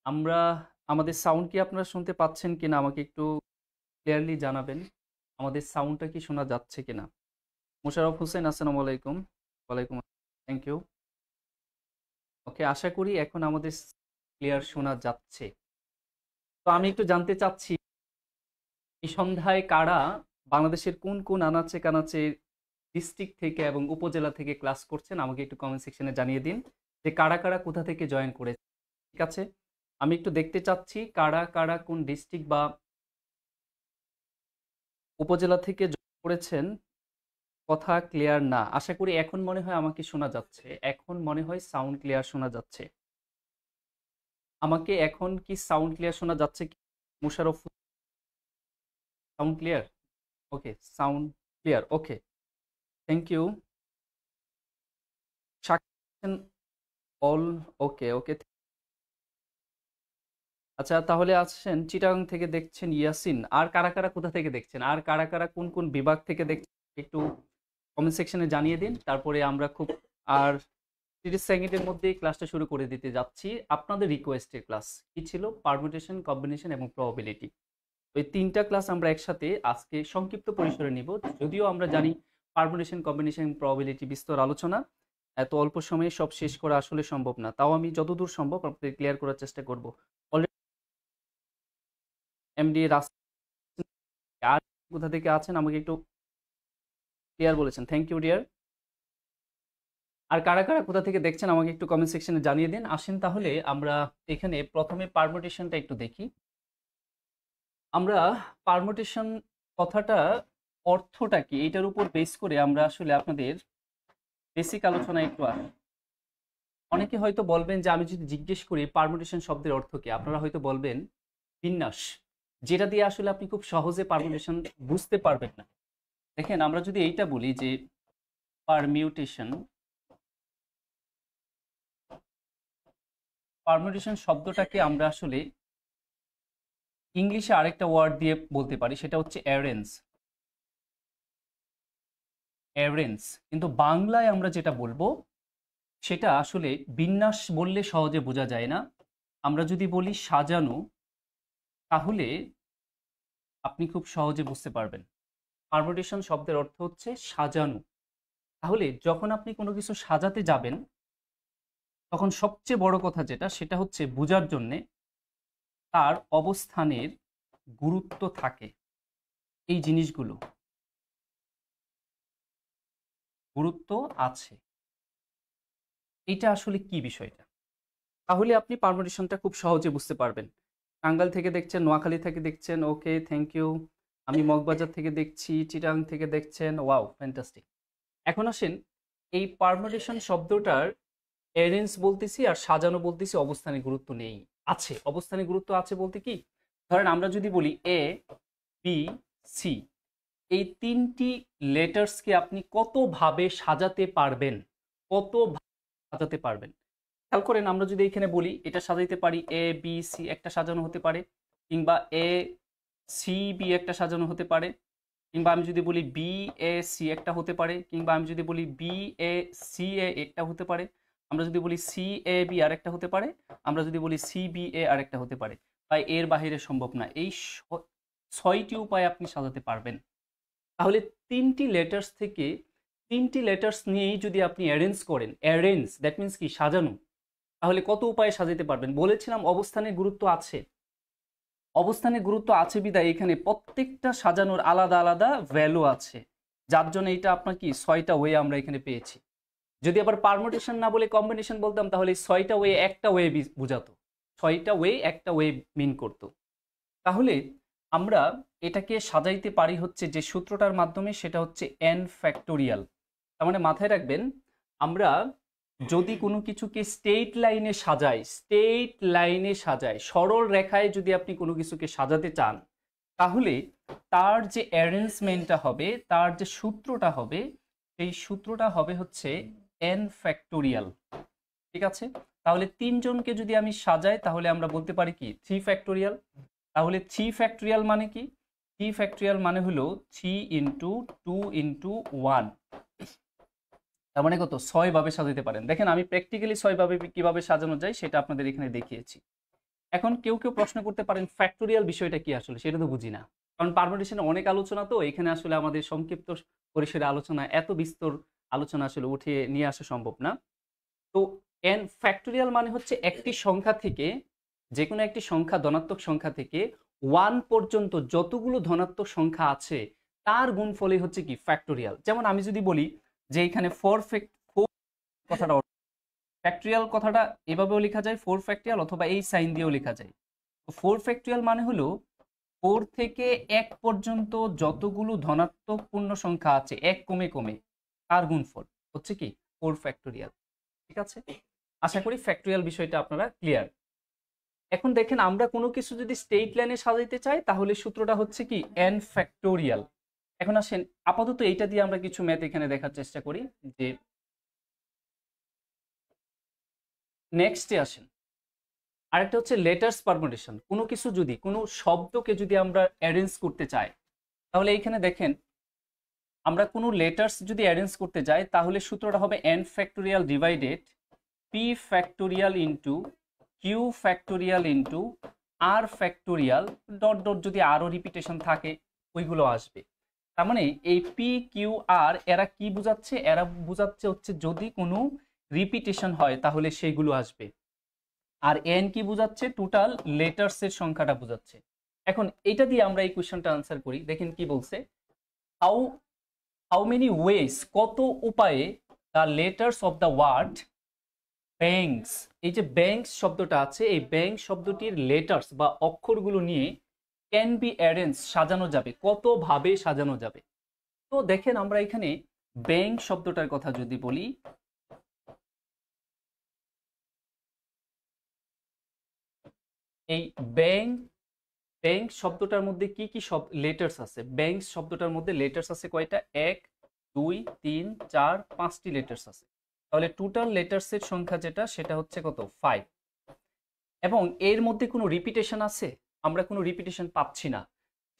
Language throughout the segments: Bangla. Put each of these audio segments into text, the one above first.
আমরা আমাদের সাউন্ড কি আপনারা শুনতে পাচ্ছেন কিনা আমাকে একটু ক্লিয়ারলি জানাবেন। আমাদের সাউন্ডটা কি শোনা যাচ্ছে কিনা? মোশাররফ হোসেন, আসসালামু আলাইকুম। ওয়ালাইকুম থ্যাংক ইউ। ওকে, আশা করি এখন আমাদের ক্লিয়ার শোনা যাচ্ছে। তো আমি একটু জানতে চাচ্ছি, এই সন্ধ্যায় কারা বাংলাদেশের কোন কোন আনাচে কানাচে ডিস্ট্রিক্ট থেকে এবং উপজেলা থেকে ক্লাস করছেন আমাকে একটু কমেন্ট সেকশনে জানিয়ে দিন যে কারা কারা কোথা থেকে জয়েন করেছে। ঠিক আছে, আমি একটু দেখতে চাচ্ছি কারা কারা কোন ডিস্ট্রিক্ট বা উপজেলা থেকে করেছেন। কথা ক্লিয়ার না, আশা করি এখন মনে হয় আমাকে শোনা যাচ্ছে। এখন মনে হয় সাউন্ড ক্লিয়ার শোনা যাচ্ছে। আমাকে এখন কি সাউন্ড ক্লিয়ার শোনা যাচ্ছে কি? Musharraf, sound clear? Okay, sound clear. Okay, thank you. All okay okay. আচ্ছা, তাহলে আসছেন চিটাগাং থেকে দেখছেন ইয়াসিন। আর কারা কারা কোথা থেকে দেখছেন, আর কারা কারা কোন কোন বিভাগ থেকে দেখছেন একটু কমেন্ট সেকশনে জানিয়ে দিন। তারপরে আমরা খুব আর 30 সেকেন্ডের মধ্যেই ক্লাসটা শুরু করে দিতে যাচ্ছি। আপনাদের রিকোয়েস্টের ক্লাস কি ছিল? পারমুটেশন, কম্বিনেশন এবং প্রবাবিলিটি। ওই তিনটা ক্লাস আমরা একসাথে আজকে সংক্ষিপ্ত পরিসরে নিব। যদিও আমরা জানি পারমুটেশন, কম্বিনেশন, প্রবাবিলিটি বিস্তর আলোচনা, এত অল্প সময়ে সব শেষ করা আসলে সম্ভব না। তাও আমি যতদূর সম্ভব আপনাদের ক্লিয়ার করার চেষ্টা করব। অলরেডি এমডি রাস আর কোথা থেকে আছেন আমাকে একটু ক্লিয়ার বলেছেন, থ্যাংক ইউ ডিয়ার। আর কারা কারা কোথা থেকে দেখছেন আমাকে একটু কমেন্ট সেকশনে জানিয়ে দিন। আসেন তাহলে আমরা এখানে প্রথমে পারমুটেশনটা একটু দেখি। আমরা পারমুটেশন কথাটা অর্থটা কি এটার উপর বেস করে আমরা আসলে আপনাদের বেসিক আলোচনা একটু আসি। অনেকে হয়তো বলবেন যে আমি যদি জিজ্ঞেস করি পারমুটেশন শব্দের অর্থ কি, আপনারা হয়তো বলবেন বিন্যাস, যেটা দিয়ে আসলে আপনি খুব সহজে পারমুটেশন বুঝতে পারবেন না। দেখেন, আমরা যদি এইটা বলি যে পারমিউটেশন, পারমিউটেশন শব্দটাকে আমরা আসলে ইংলিশে আরেকটা ওয়ার্ড দিয়ে বলতে পারি, সেটা হচ্ছে অ্যারেঞ্জ। অ্যারেঞ্জ, কিন্তু বাংলায় আমরা যেটা বলবো সেটা আসলে বিন্যাস বললে সহজে বোঝা যায় না। আমরা যদি বলি সাজানো, তাহলে আপনি খুব সহজে বুঝতে পারবেন। পারমিউটেশন শব্দের অর্থ হচ্ছে সাজানো। তাহলে যখন আপনি কোনো কিছু সাজাতে যাবেন, তখন সবচেয়ে বড় কথা যেটা, সেটা হচ্ছে বোঝার জন্যে তার অবস্থানের গুরুত্ব থাকে। এই জিনিসগুলো গুরুত্ব আছে, এটা আসলে কি বিষয়টা, তাহলে আপনি পারমিউটেশনটা খুব সহজে বুঝতে পারবেন। টাঙ্গাইল থেকে দেখছেন, নোয়াখালী থেকে দেখছেন, ওকে থ্যাংক ইউ। আমি মগবাজার থেকে দেখছি, চিটাং থেকে দেখছেন, ওয়াও ফ্যান্টাস্টিক। এখন আসেন, এই পারমিউটেশন শব্দটার অ্যারেঞ্জ বলতেছি আর সাজানো বলতেছি অবস্থানে গুরুত্ব নেই, আছে। অবস্থানে গুরুত্ব আছে বলতে কি, ধরেন আমরা যদি বলি এ বি সি, এই তিনটি লেটার্সকে আপনি কতভাবে সাজাতে পারবেন, কতভাবে সাজাতে পারবেন। খেয়াল করেন, আমরা যদি এখানে বলি এটা সাজাইতে পারি এ বি সি, একটা সাজানো হতে পারে, কিংবা এ সি বি একটা সাজানো হতে পারে, কিংবা আমি যদি বলি বি এ সি একটা হতে পারে, কিংবা আমি যদি বলি বি এ সি এ একটা হতে পারে, আমরা যদি বলি সি এ বি আরেকটা হতে পারে, আমরা যদি বলি সি বি এ আরেকটা হতে পারে। তাই এর বাহিরে সম্ভব না। এই 6টি উপায় আপনি সাজাতে পারবেন। তাহলে তিনটি লেটার্স থেকে, তিনটি লেটার্স নিয়েই যদি আপনি অ্যারেঞ্জ করেন, অ্যারেঞ্জ দ্যাট মিনস কি সাজানো, তাহলে কত উপায়ে সাজাতে পারবেন। বলেছিলাম অবস্থানের গুরুত্ব আছে। অবস্থানের গুরুত্ব আছে বিধায় এখানে প্রত্যেকটা সাজানোর আলাদা আলাদা ভ্যালু আছে, যার জন্য এটা আপনার কি 6টা ওয়ে আমরা এখানে পেয়েছি। যদি আবার পারমুটেশন না বলে কম্বিনেশন বলতাম, তাহলে 6টা ওয়ে একটা ওয়ে বুঝাতো, 6টা ওয়ে একটা ওয়ে মিন করতো। তাহলে আমরা এটাকে সাজাইতে পারি হচ্ছে যে সূত্রটার মাধ্যমে, সেটা হচ্ছে n ফ্যাক্টোরিয়াল। তার মানে মাথায় রাখবেন, আমরা যদি কোনো কিছুকে স্ট্রেইট লাইনে সাজাই, স্ট্রেইট লাইনে সাজাই, সরল রেখায় যদি আপনি কোনো কিছুকে সাজাতে চান, তাহলে তার যে অ্যারেঞ্জমেন্টটা হবে, তার যে সূত্রটা হবে, সেই সূত্রটা হবে হচ্ছে n ফ্যাক্টোরিয়াল। ঠিক আছে, তাহলে তিনজনকে যদি আমি সাজাই, তাহলে আমরা বলতে পারি কি 3 ফ্যাক্টোরিয়াল। তাহলে 3 ফ্যাক্টোরিয়াল মানে কি? 3 ফ্যাক্টোরিয়াল মানে হলো 3 ইন্টু 2 ইন্টু 1, তার মানে কত? 6 ভাবে সাজাতে পারেন। দেখেন, আমি প্র্যাকটিক্যালি 6 ভাবে কিভাবে সাজানো যায় সেটা আপনাদের এখানে দেখিয়েছি। এখন কেউ কেউ প্রশ্ন করতে পারেন ফ্যাক্টোরিয়াল বিষয়টা কি আসলে, সেটা তো বুঝি না। কারণ পারমুটেশনে অনেক আলোচনা, তো এখানে আসলে আমাদের সংক্ষিপ্ত পরিসরে আলোচনা, এত বিস্তর আলোচনা আসলে উঠিয়ে নিয়ে আসা সম্ভব না। তো এন ফ্যাক্টোরিয়াল মানে হচ্ছে একটি সংখ্যা থেকে, যে কোনো একটি সংখ্যা, ধনাত্মক সংখ্যা থেকে 1 পর্যন্ত যতগুলো ধনাত্মক সংখ্যা আছে তার গুণফলই হচ্ছে কি ফ্যাক্টোরিয়াল। যেমন আমি যদি বলি যে এখানে 4 কথাটা, ফ্যাক্টোরিয়াল কথাটা এভাবেও লেখা যায় 4 ফ্যাক্টোরিয়াল, অথবা এই সাইন দিয়েও লেখা যায়। 4 ফ্যাক্টোরিয়াল মানে হলো 4 থেকে 1 পর্যন্ত যতগুলো ধনাত্মক পূর্ণ সংখ্যা আছে এক কমে কমে তার গুণফল হচ্ছে কি 4 ফ্যাক্টোরিয়াল। ঠিক আছে, আশা করি ফ্যাক্টোরিয়াল বিষয়টা আপনারা ক্লিয়ার। এখন দেখেন, আমরা কোনো কিছু যদি স্টেট লাইনে সাজাইতে চাই তাহলে সূত্রটা হচ্ছে কি n ফ্যাক্টোরিয়াল। এখন আসেন আপাতত এইটা দিয়ে আমরা কিছু ম্যাথ এখানে দেখার চেষ্টা করি। যে নেক্সটে আসেন, আরেকটা হচ্ছে লেটার্স পারমুটেশন। কোনো কিছু যদি, কোনো শব্দকে যদি আমরা অ্যারেঞ্জ করতে চাই, তাহলে এইখানে দেখেন আমরা কোনো লেটার্স যদি অ্যারেঞ্জ করতে যাই তাহলে সূত্রটা হবে n factorial divided p factorial into q factorial into r factorial, dot dot যদি আরও রিপিটেশন থাকে ওইগুলো আসবে। তার মানে এই p q r এরা কি বোঝাচ্ছে? এরা বোঝাচ্ছে হচ্ছে যদি কোনো রিপিটেশন হয় তাহলে সেইগুলো আসবে। আর n কি বোঝাচ্ছে? টোটাল লেটার্সের সংখ্যাটা বোঝাচ্ছে। এখন এটা দিয়ে আমরা এই কোশ্চেনটা আনসার করি। দেখেন কি বলছে, হাউ মেনি ওয়েজ, কত উপায়ে the letters of the word banks, এই যে ব্যাংকস শব্দটা আছে, এই ব্যাংক শব্দটির লেটার্স বা অক্ষরগুলো নিয়ে ক্যান বি অ্যারেঞ্জ, সাজানো যাবে, কতভাবে সাজানো যাবে। তো দেখেন আমরা এখানে ব্যাংক শব্দটার কথা যদি বলি, এই ব্যাংক শব্দটার মধ্যে কি কি সব লেটার্স আছে? ব্যাংক শব্দটার মধ্যে লেটার্স আছে কয়টা? 1 2 3 4 5টি লেটার্স আছে। তাহলে টোটাল লেটার্সের সংখ্যা যেটা, সেটা হচ্ছে কত? 5। এবং এর মধ্যে কোনো রিপিটেশন আছে? আমরা কোনো রিপিটেশন পাচ্ছি না।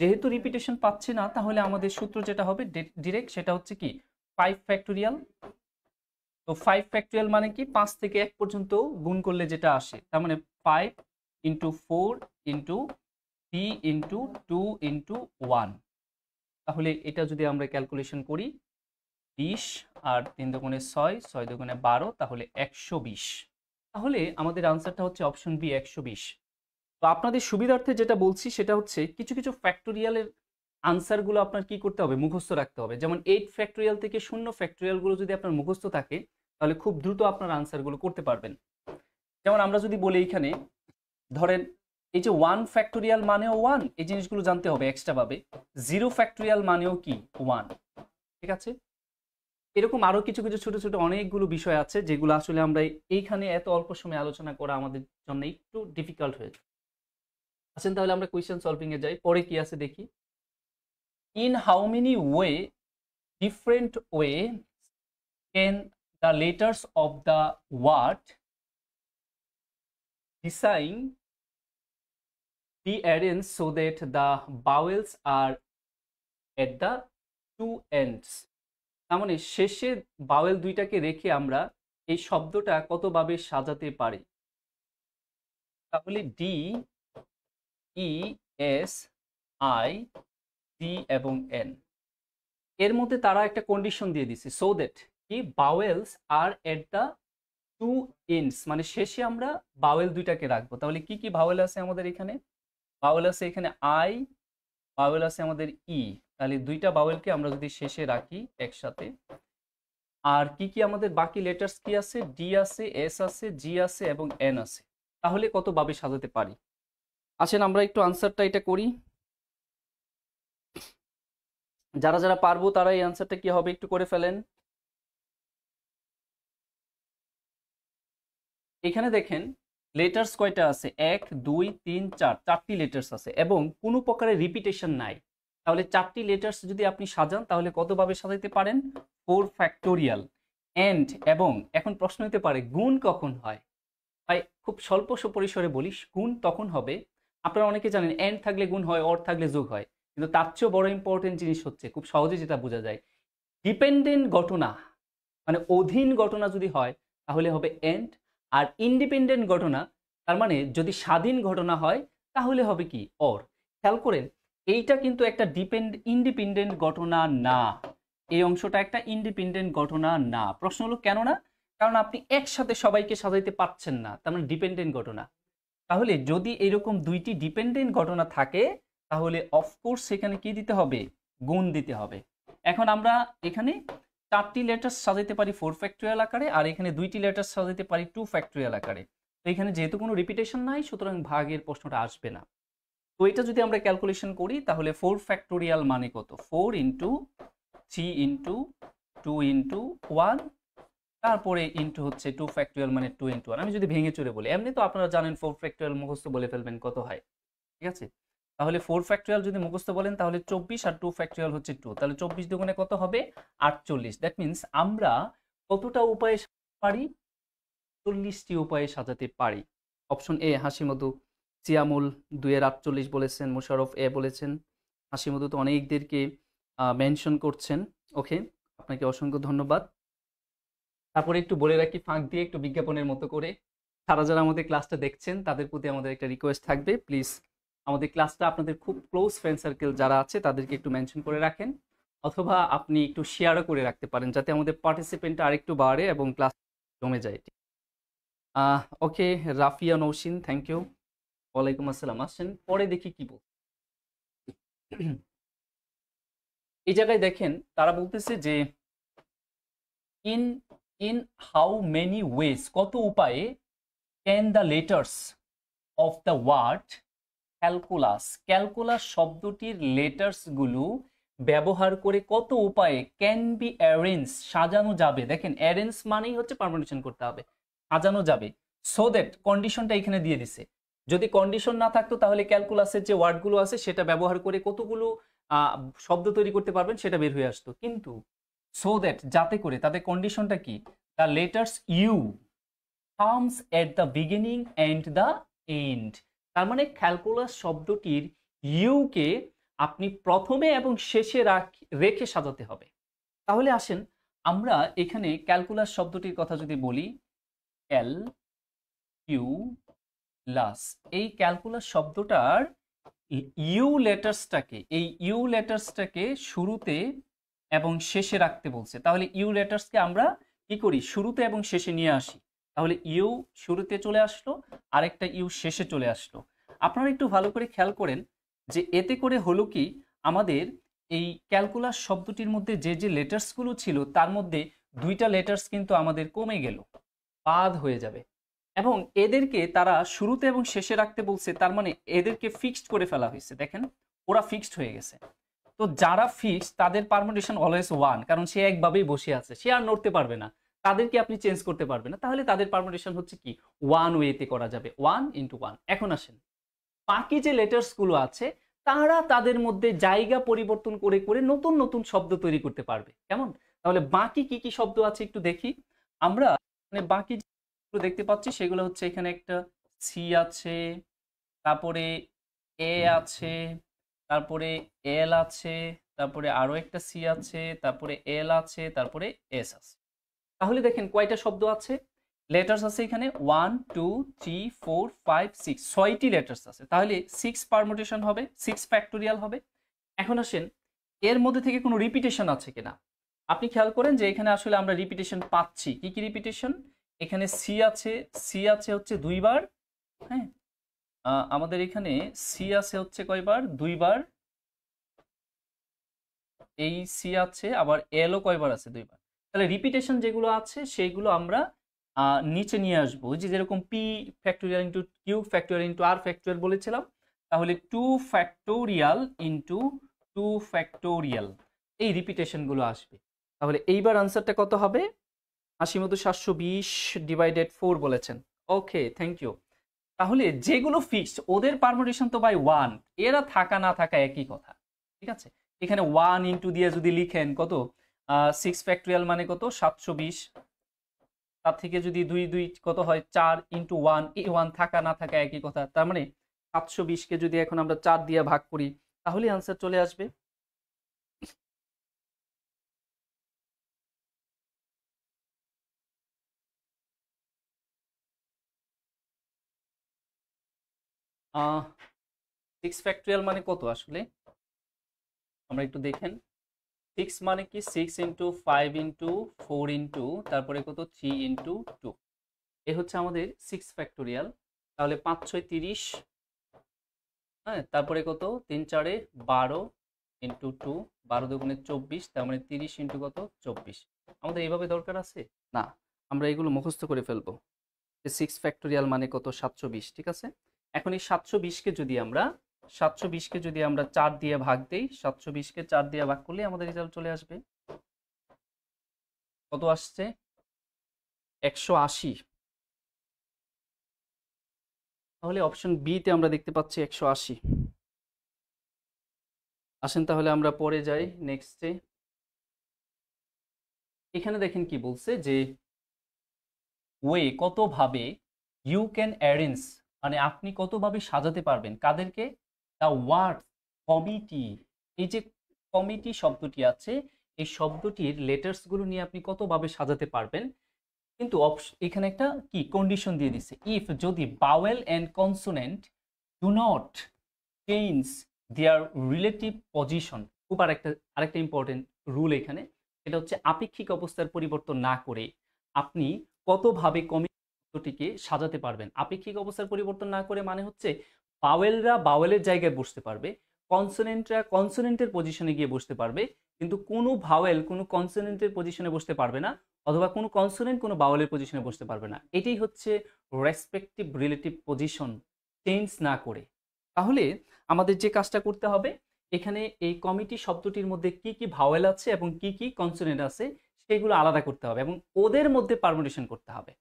যেহেতু রিপিটেশন পাচ্ছি না, তাহলে আমাদের সূত্র যেটা হবে ডিরেক্ট, সেটা হচ্ছে কি 5 ফ্যাক্টোরিয়াল। তো 5 ফ্যাক্টোরিয়াল মানে কি 5 থেকে 1 পর্যন্ত গুণ করলে যেটা আসে, তার মানে 5 ইন্টু 4 ইন্টু 3 ইন্টু 2 ইন্টু 1। তাহলে এটা যদি আমরা ক্যালকুলেশন করি 20 আর 3 দুগুণে 6, 6 দুগুণে 12, তাহলে 120। তাহলে আমাদের আনসারটা হচ্ছে অপশন বি, 120। তো আপনাদের সুবিধার্থে যেটা বলছি সেটা হচ্ছে কিছু কিছু ফ্যাক্টোরিয়ালের আনসারগুলো আপনার কি করতে হবে? মুখস্থ রাখতে হবে। যেমন 8 ফ্যাক্টোরিয়াল থেকে 0 ফ্যাক্টোরিয়ালগুলো যদি আপনার মুখস্থ থাকে তাহলে খুব দ্রুত আপনার আনসারগুলো করতে পারবেন। যেমন আমরা যদি বলি এইখানে ধরেন এই যে 1 ফ্যাক্টোরিয়াল মানেও 1, এই জিনিসগুলো জানতে হবে এক্সট্রা ভাবে। 0 ফ্যাক্টোরিয়াল মানেও কি 1। ঠিক আছে, এরকম আরো কিছু কিছু ছোট ছোট অনেকগুলো বিষয় আছে যেগুলো আসলে আমরা এইখানে এত অল্প সময় আলোচনা করা আমাদের জন্য একটু ডিফিকাল্ট হয়েছে। আসেন তাহলে আমরা কোয়েশ্চেন সলভিং এ যাই। পরে কি আছে দেখি। In how many way, different way can the letters of the word design be arranged so that the vowels are at the two ends? তার মানে শেষে ভাওয়েল দুইটাকে রেখে আমরা এই শব্দটা কতভাবে সাজাতে পারি? তাহলে D, E, S, I, D এবং এন, এর মধ্যে তারা একটা কন্ডিশন দিয়ে দিছে, সো দ্যাট কি vowels are at the two ends, মানে শেষে আমরা ভাওয়েল দুইটাকে রাখবো। তাহলে কি কি ভাওয়েল আছে আমাদের এখানে? ভাওয়েল আছে এখানে আই, ভাওয়েল আছে আমাদের ই। তাহলে দুইটা ভাওয়েলকে আমরা যদি শেষে রাখি একসাথে, আর কি কি আমাদের বাকি লেটার্স কি আছে? ডি আছে, এস আছে, জি আছে এবং এন আছে। তাহলে কতভাবে সাজাতে পারি? আসেন আমরা একটু আনসারটা এটা করি। যারা যারা পারবো তারা এই আনসারটা কি হবে একটু করে ফেলেন। এখানে দেখেন লেটার্স কয়টা আছে? 1 2 3 4, 4টি লেটার্স আছে এবং কোনো প্রকারের রিপিটেশন নাই। তাহলে 4টি লেটার্স যদি আপনি সাজান তাহলে কতভাবে সাজাইতে পারেন? 4 ফ্যাক্টোরিয়াল। এন্ড এবং এখন প্রশ্ন হতে পারে গুণ কখন হয়? ভাই খুব স্বল্প পরিসরে বলি, গুণ তখন হবে, আপনারা অনেকে জানেন এন্ড থাকলে গুণ হয়, অর থাকলে যোগ হয়, কিন্তু তার চেয়েও বড় ইম্পর্টেন্ট জিনিস হচ্ছে, খুব সহজে যেটা বোঝা যায়, ডিপেন্ডেন্ট ঘটনা মানে অধীন ঘটনা যদি হয় তাহলে হবে এন্ড, আর ইন্ডিপেন্ডেন্ট ঘটনা তার মানে যদি স্বাধীন ঘটনা হয় তাহলে হবে কি অর। খেয়াল করেন এইটা কিন্তু একটা ইন্ডিপেন্ডেন্ট ঘটনা না, এই অংশটা একটা ইন্ডিপেন্ডেন্ট ঘটনা না। প্রশ্ন হলো কেন না? কারণ আপনি একসাথে সবাইকে সাজাইতে পারছেন না, তার মানে ডিপেন্ডেন্ট ঘটনা। তাহলে যদি এরকম দুইটি ডিপেন্ডেন্ট ঘটনা থাকে তাহলে অফকোর্স সেখানে কি দিতে হবে? গুণ দিতে হবে। এখন আমরা এখানে 4টি লেটার্স সাজাইতে পারি 4 ফ্যাক্টোরিয়াল আকারে, আর এখানে 2টি লেটার্স সাজাইতে পারি 2 ফ্যাক্টোরিয়াল আকারে। তো এখানে যেহেতু কোনো রিপিটেশন নাই, সুতরাং ভাগের প্রশ্নটা আসবে না। তো এটা যদি আমরা ক্যালকুলেশন করি তাহলে 4 ফ্যাক্টোরিয়াল মানে কত? 4 ইন্টু 3 ইন্টু 2 ইন্টু 1, তারপরে ইন্টু হচ্ছে 2 ফ্যাক্টোরিয়াল মানে 2 ইন্টু 1। আমি যদি ভেঙে চুরে বলি, এমনি তো আপনারা জানেন 4 ফ্যাক্টোরিয়াল মুখস্থ বলে ফেলবেন কত হয়, ঠিক আছে? তাহলে 4 ফ্যাক্টোরিয়াল যদি মুখস্থ বলেন তাহলে 24, আর 2 ফ্যাক্টোরিয়াল হচ্ছে 2, তাহলে 24 দুগুণে কত হবে? 48। দ্যাট মিন্স আমরা কতটা উপায়ে পারি? 40টি উপায়ে সাজাতে পারি। Option A হাসিমধু। সিয়ামুল 2 এর 48 বলেছেন, মোশাররফ এ বলেছেন, হাসিমধু তো অনেকদেরকে মেনশন করছেন। ওকে, আপনাকে অসংখ্য ধন্যবাদ। তারপরে একটু বলে রাখি ফাঁক দিয়ে একটু বিজ্ঞাপনের মতো করে, যারা আমাদের ক্লাসটা দেখছেন তাদের প্রতি আমাদের একটা রিকোয়েস্ট থাকবে, প্লিজ আমাদের ক্লাসটা আপনাদের খুব ক্লোজ ফ্রেন্ড সার্কেল যারা আছে তাদেরকে একটু মেনশন করে রাখেন, অথবা আপনি একটু শেয়ারও করে রাখতে পারেন যাতে আমাদের পার্টিসিপেন্ট আরেকটু বাড়ে এবং ক্লাস জমে যায়। ওকে, রাফিয়া নৌসিন, থ্যাংক ইউ। ওয়ালাইকুম আসসালাম। আসছেন পরে দেখি কি বল। এই জায়গায় দেখেন তারা বলতেছে যে in in how many ways, কত উপায়ে can the letters of the word calculus, calculus শব্দটির লেটার্স গুলো ব্যবহার করে কত উপায়ে ক্যান বি অ্যারেঞ্জ, সাজানো যাবে। দেখেন অ্যারেঞ্জ মানেই হচ্ছে পারমিউটেশন করতে হবে, সাজানো যাবে। সো দ্যাট কন্ডিশনটা এখানে দিয়ে দিছে, যদি কন্ডিশন না থাকতো তাহলে ক্যালকুলাসের যে ওয়ার্ডগুলো আছে সেটা ব্যবহার করে কতগুলো শব্দ তৈরি করতে পারবেন সেটা বের হয়ে আসতো, কিন্তু সো দ্যাট যাতে করে, তাদের কন্ডিশনটা কি? The letters U comes at the beginning and the end। তার মানে ক্যালকুলাস শব্দটির ইউ কে আপনি প্রথমে এবং শেষে রেখে সাজাতে হবে। তাহলে আসেন আমরা এখানে ক্যালকুলাস শব্দটির কথা যদি বলি, ক্যালকিউলাস, এই ক্যালকুলাস শব্দটার ইউ লেটার্সটাকে শুরুতে এবং শেষে রাখতে বলছে। তাহলে ইউ লেটার্সকে আমরা কি করি? শুরুতে এবং শেষে নিয়ে আসি। তাহলে ইউ শুরুতে চলে আসলো, আরেকটা ইউ শেষে চলে আসলো। আপনারা একটু ভালো করে খেয়াল করেন যে এতে করে হলো কি, আমাদের এই ক্যালকুলাস শব্দটির মধ্যে যে যে লেটার্সগুলো ছিল তার মধ্যে 2টা লেটার্স কিন্তু আমাদের কমে গেল, বাদ হয়ে যাবে। এবং এদেরকে তারা শুরুতে এবং শেষে রাখতে বলছে, তার মানে এদেরকে ফিক্সড করে ফেলা হয়েছে। দেখেন ওরা ফিক্সড হয়ে গেছে। তো যারা ফিক্সড তাদের পারমিউটেশন অলওয়েজ 1, কারণ সে একভাবেই বসে আছে, সে আর নড়তে পারবে না, তাদেরকে আপনি চেঞ্জ করতে পারবেন না। তাহলে তাদের পারমিউটেশন হচ্ছে কি 1 ওয়েতে করা যাবে, 1 ইন্টু 1। এখন আসেন বাকি যে লেটার্স গুলো আছে তারা তাদের মধ্যে জায়গা পরিবর্তন করে করে নতুন নতুন শব্দ তৈরি করতে পারবে। কেমন? তাহলে বাকি কি কি শব্দ আছে একটু দেখি আমরা। মানে বাকি যেগুলো দেখতে পাচ্ছি সেগুলো হচ্ছে এখানে একটা সি আছে, তারপরে এ আছে, তারপরে এল আছে, তারপরে আরো একটা সি আছে, তারপরে এল আছে, তারপরে এস আছে। তাহলে দেখেন কয়টা শব্দ আছে, লেটার্স আছে এখানে 1 2 3 4 5 6, 6টি লেটার্স আছে। তাহলে 6 পারমুটেশন হবে, 6 ফ্যাক্টোরিয়াল হবে। এখন আসেন এর মধ্যে থেকে কোনো রিপিটেশন আছে কিনা। আপনি খেয়াল করেন যে এখানে আসলে আমরা রিপিটেশন পাচ্ছি। কি কি রিপিটেশন? এখানে সি আছে, সি আছে হচ্ছে 2বার। হ্যাঁ, আমাদের এখানে সি আছে হচ্ছে কয়বার? 2বার। এই সি আছে, আবার এলও কয়বার আছে? 2বার। তাহলে রিপিটেশন যেগুলো আছে সেইগুলো আমরা নিচে নিয়ে আসবো, যে যেরকম P factorial into Q factorial into R factorial বলেছিলাম। তাহলে 2 ফ্যাক্টোরিয়াল ইন্টু 2 ফ্যাক্টোরিয়াল, এই রিপিটেশন গুলো আসবে। তাহলে এইবার আনসারটা কত হবে? হাসিমধু 720 ডিভাইডেড 4 বলেছেন। ওকে, থ্যাংক ইউ। তাহলে যেগুলো ফিক্সড ওদের পারমুটেশন তো বাই 1, এরা থাকা না থাকা একই কথা, ঠিক আছে? এখানে 1 ইন্টু দিয়ে যদি লিখেন কত, 6 ফ্যাক্টোরিয়াল মানে কত? 720। তার থেকে যদি 2 2 কত হয়? 4 ইন্টু 1, এই 1 থাকা না থাকা একই কথা। তার মানে 720কে যদি এখন আমরা 4 দিয়ে ভাগ করি তাহলে আনসার চলে আসবে। 6 ফ্যাক্টোরিয়াল মানে কত আসলে আমরা একটু দেখেন। 6 মানে কি 6 ইন্টু 5 ইন্টু 4 ইন্টু তারপরে কত 3 ইন্টু 2, এ হচ্ছে আমাদের 6 ফ্যাক্টোরিয়াল। তাহলে 5 6 30, হ্যাঁ, তারপরে কত 3 4 12 ইন্টু 2, 12 দুগুণে 24, তার মানে 30 ইন্টু কত 24। আমাদের এইভাবে দরকার আছে না, আমরা এগুলো মুখস্থ করে ফেলবো। 6 ফ্যাক্টোরিয়াল মানে কত 720, ঠিক আছে। এখন এই 720কে যদি আমরা 4 দিয়ে ভাগ দেই, 720কে 4 দিয়ে ভাগ করলে আমাদের রেজাল্ট চলে আসবে। কত আসছে 180। তাহলে অপশন বি তে আমরা দেখতে পাচ্ছি 180। আসেন তাহলে আমরা পরে যাই নেক্সটে। এখানে দেখেন কি বলছে যে ওয়ে কতভাবে ইউ ক্যান অ্যারেঞ্জ, মানে আপনি কতভাবে সাজাতে পারবেন কাদেরকে, দ্য ওয়ার্ড কমিটি। এই যে কমিটি শব্দটি আছে, এই শব্দটির লেটার্সগুলো নিয়ে আপনি কতভাবে সাজাতে পারবেন। কিন্তু এখানে একটা কি কন্ডিশন দিয়ে দিচ্ছে, ইফ যদি vowel and consonant do not change their relative position. খুব আরেকটা ইম্পর্টেন্ট রুল এখানে, এটা হচ্ছে আপেক্ষিক অবস্থার পরিবর্তন না করে আপনি কতভাবে কমিটিকে সাজাতে পারবেন। আপেক্ষিক অবস্থার পরিবর্তন না করে মানে হচ্ছে বাওয়েলরা বাওয়েলের জায়গায় বসতে পারবে, কনসোনেন্টরা কনসোনেন্টের পজিশনে গিয়ে বসতে পারবে, কিন্তু কোনো ভাওয়েল কোনো কনসোনেন্টের পজিশনে বসতে পারবে না, অথবা কোনো কনসোনেন্ট কোনো বাওয়েলের পজিশনে বসতে পারবে না। এটাই হচ্ছে রেসপেক্টিভ রিলেটিভ পজিশন চেঞ্জ না করে। তাহলে আমাদের যে কাজটা করতে হবে, এখানে এই কমিটি শব্দটির মধ্যে কি কি ভাওয়েল আছে এবং কি কি কনসোনেন্ট আছে সেগুলো আলাদা করতে হবে এবং ওদের মধ্যে পারমুটেশন করতে হবে।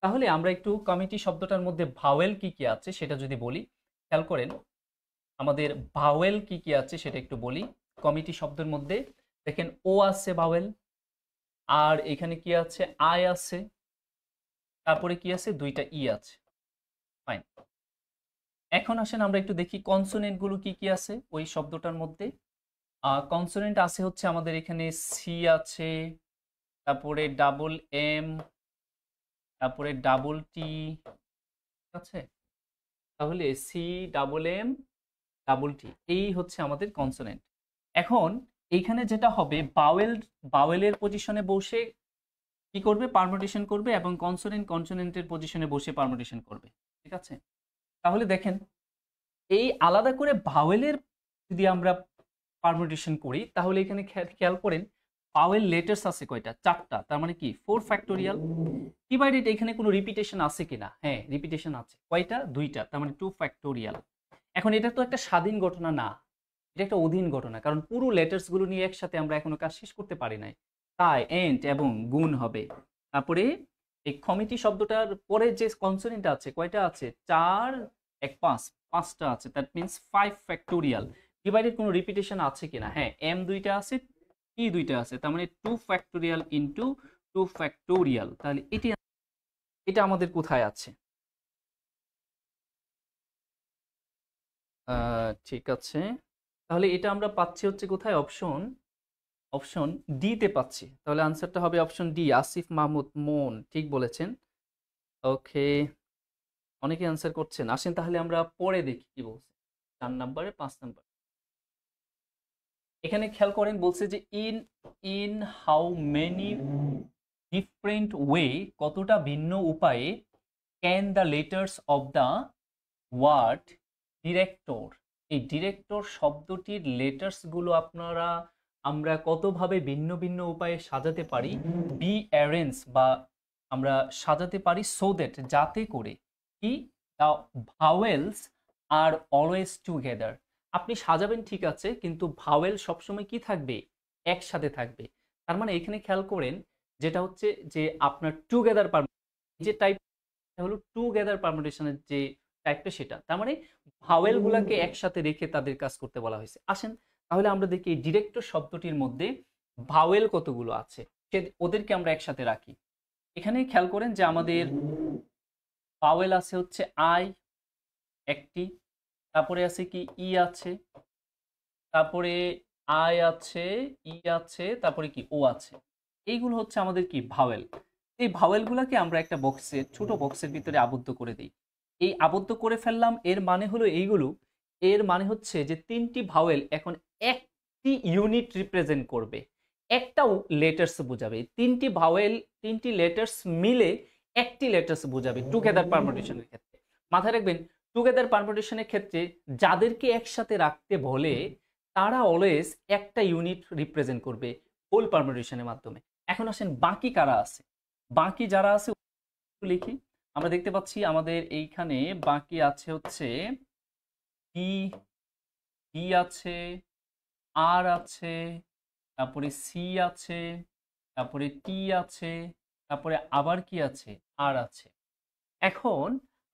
তাহলে আমরা একটু কমিটি শব্দটার মধ্যে ভাওয়েল কি কি আছে সেটা যদি বলি, খেয়াল করেন আমাদের ভাওয়েল কি কি আছে সেটা একটু বলি। কমিটি শব্দের মধ্যে দেখেন ও আছে ভাওয়েল, আর এখানে কি আছে আই আছে, তারপরে কি আছে দুইটা ই আছে। ফাইন। এখন আসেন আমরা একটু দেখি কনসোনেন্ট গুলো কি কি আছে ওই শব্দটার মধ্যে। কনসোনেন্ট আছে হচ্ছে আমাদের এখানে সি আছে, তারপরে ডাবল এম, তারপরে ডাবল টি, ঠিক আছে। তাহলে C double M double T এই হচ্ছে আমাদের কনসোনেন্ট। এখন এইখানে যেটা হবে বাওয়েলের পজিশনে বসে কি করবে পারমুটেশন করবে, এবং কনসোনেন্টের পজিশনে বসে পারমুটেশন করবে, ঠিক আছে। তাহলে দেখেন এই আলাদা করে ভাওয়েলের যদি আমরা পারমুটেশন করি তাহলে এখানে খেয়াল করেন ভাওয়েল লেটার্স আছে কয়টা, 4টা, তার মানে কি 4 ফ্যাক্টোরিয়াল ডিভাইডেড। এখানে কোনো রিপিটেশন আছে কিনা, হ্যাঁ রিপিটেশন আছে, কয়টা 2টা, তার মানে 2 ফ্যাক্টোরিয়াল। এখন এটা তো একটা স্বাধীন ঘটনা না, এটা একটা অধীন ঘটনা, কারণ পুরো লেটার্স গুলো নিয়ে একসাথে আমরা এখনো কাজ শেষ করতে পারি নাই, তাই এন্ড এবং গুণ হবে। তারপরে এই কমিটি শব্দটার পরে যে কনসোনেন্ট আছে কয়টা আছে 4 1 5, 5টা আছে, দ্যাট মিন্স 5 ফ্যাক্টোরিয়াল। ডিভাইডেড কোনো রিপিটেশন আছে কিনা, হ্যাঁ এম 2টা আছে, টি 2টা আছে, তার মানে 2 ফ্যাক্টোরিয়াল ইনটু 2 ফ্যাক্টোরিয়াল। তাহলে এটা আমাদের কোথায় আছে? ঠিক আছে, তাহলে এটা আমরা পাচ্ছি হচ্ছে কোথায়, অপশন ডি তে পাচ্ছি। তাহলে আনসারটা হবে অপশন ডি, আসিফ মাহমুদ মন, ঠিক বলেছেন। ওকে, অনেকে আনসার করছেন। আসেন তাহলে আমরা পরে দেখি কি বলছে 4 নম্বরে 5 নম্বর। এখানে খেয়াল করেন বলছে যে in how many different way, কতটা ভিন্ন উপায়ে can the letters of the word director, এই ডিরেক্টর শব্দটির লেটার্স গুলো আমরা কতভাবে ভিন্ন ভিন্ন উপায়ে সাজাতে পারি, বি অ্যারেঞ্জ বা আমরা সাজাতে পারি, সো দ্যাট যাতে করে কি the vowels are always together. আপনি সাজাবেন ঠিক আছে, কিন্তু ভাওয়েল সবসময় কি থাকবে, একসাথে থাকবে। তার মানে এখানে খেয়াল করেন যেটা হচ্ছে যে আপনার টুগেদার যে টাইপ হলো টুগেদার পারমুটেশনের যে টাইপটা সেটা, তার মানে ভাওয়েল গুলাকে একসাথে রেখে তাদের কাজ করতে বলা হয়েছে। আসেন তাহলে আমরা দেখি ডিরেক্টর শব্দটির মধ্যে ভাওয়েল কতগুলো আছে, ওদেরকে আমরা একসাথে রাখি। এখানে খেয়াল করেন যে আমাদের ভাওয়েল আছে হচ্ছে আই একটি, তারপরে আছে কি ই আছে, তারপরে আই আছে, ই আছে, তারপরে কি ও আছে। এইগুলো হচ্ছে আমাদের কি ভাওয়েল। এই ভাওয়েল গুলাকে আমরা একটা বক্সে ছোট বক্সের ভিতরে আবদ্ধ করে দিই। এই আবদ্ধ করে ফেললাম, এর মানে হলো এইগুলো, এর মানে হচ্ছে যে তিনটি ভাওয়েল এখন একটি ইউনিট রিপ্রেজেন্ট করবে, একটা লেটার্স বোঝাবে। তিনটি ভাওয়েল, তিনটি লেটার্স মিলে একটি লেটার্স বোঝাবে টুগেদার পারমুটেশনের ক্ষেত্রে। মাথায় রাখবেন, টুগেদার পারমুটেশনের ক্ষেত্রে যাদেরকে একসাথে রাখতে বলে তারা অলওয়েজ একটা ইউনিট রিপ্রেজেন্ট করবে হোল পারমুটেশনের মাধ্যমে। এখন আসেন বাকি কারা আছে, বাকি যারা আছে লিখি। আমরা দেখতে পাচ্ছি আমাদের এইখানে বাকি আছে হচ্ছে টি, টি আছে, আর আছে, তারপরে সি আছে, তারপরে টি আছে, তারপরে আবার কি আছে, আর আছে। এখন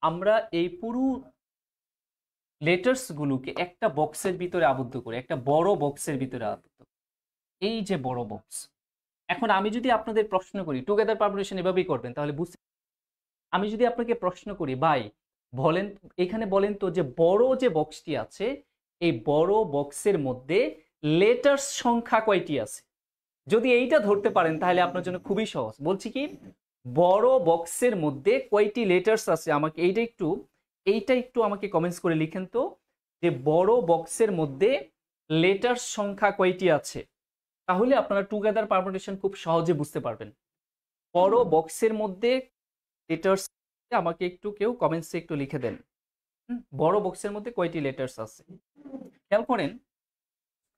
আমরা এই পুরো লেটার্স গুলোকে একটা বক্সের ভিতরে আবদ্ধ করি, একটা বড় বক্সের ভিতরে আবদ্ধ, এই যে বড় বক্স। এখন আমি যদি আপনাদের প্রশ্ন করি টুগেদার পারমুটেশন এভাবেই করবেন তাহলে বুঝতে, আমি যদি আপনাকে প্রশ্ন করি ভাই বলেন, এখানে বলেন তো যে বড় যে বক্সটি আছে এই বড় বক্সের মধ্যে লেটার্স সংখ্যা কয়টি আছে, যদি এইটা ধরতে পারেন তাহলে আপনার জন্য খুবই সহজ। বলছি কি, বড় বক্সের মধ্যে কয়টি লেটার্স আছে, আমাকে এইটা একটু আমাকে কমেন্টস করে লিখেন তো, যে বড় বক্সের মধ্যে লেটার্স সংখ্যা কয়টি আছে, তাহলে আপনারা টুগেদার পারমুটেশন খুব সহজে বুঝতে পারবেন। বড় বক্সের মধ্যে লেটার্স, আমাকে একটু কেউ কমেন্টসে একটু লিখে দেন বড় বক্সের মধ্যে কয়টি লেটার্স আছে। খেয়াল করেন,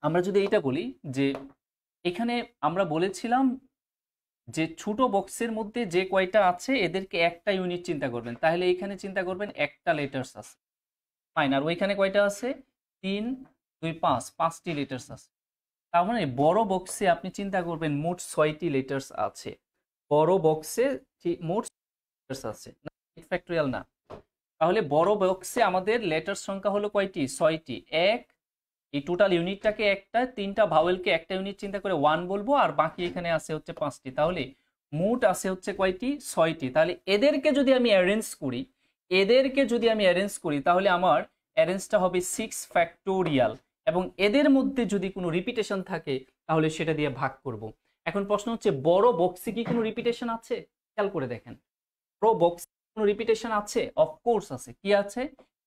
আমরা যদি এইটা বলি যে এখানে আমরা বলেছিলাম যে ছোট বক্সের মধ্যে যে কয়টা আছে এদেরকে একটা ইউনিট চিন্তা করবেন, তাহলে এখানে চিন্তা করবেন একটা লেটার্স আছে, ফাইন। আর ওইখানে কয়টা আছে, 3 2 5, 5টি লেটার্স আছে। তার মানে বড় বক্সে আপনি চিন্তা করবেন মোট 6টি লেটার্স আছে, বড় বক্সে মোট লেটার্স আছে, ফ্যাক্টরিয়াল না। তাহলে বড় বক্সে আমাদের লেটার সংখ্যা হলো কয়টি, 6টি। এক, এই টোটাল ইউনিটটাকে একটা, তিনটা ভাওয়েলকে একটা ইউনিট চিন্তা করে 1 বলবো, আর বাকি এখানে আছে হচ্ছে 5টি, তাহলে মোট আছে হচ্ছে কয়টি, 6টি। তাহলে এদেরকে যদি আমি অ্যারেঞ্জ করি, তাহলে আমার অ্যারেঞ্জটা হবে 6 ফ্যাক্টোরিয়াল, এবং এদের মধ্যে যদি কোনো রিপিটেশন থাকে তাহলে সেটা দিয়ে ভাগ করব। এখন প্রশ্ন হচ্ছে বড় বক্সে কি কোনো রিপিটেশন আছে, খেয়াল করে দেখেন বড় বক্স কোনো রিপিটেশন আছে, অফকোর্স আছে। কি আছে,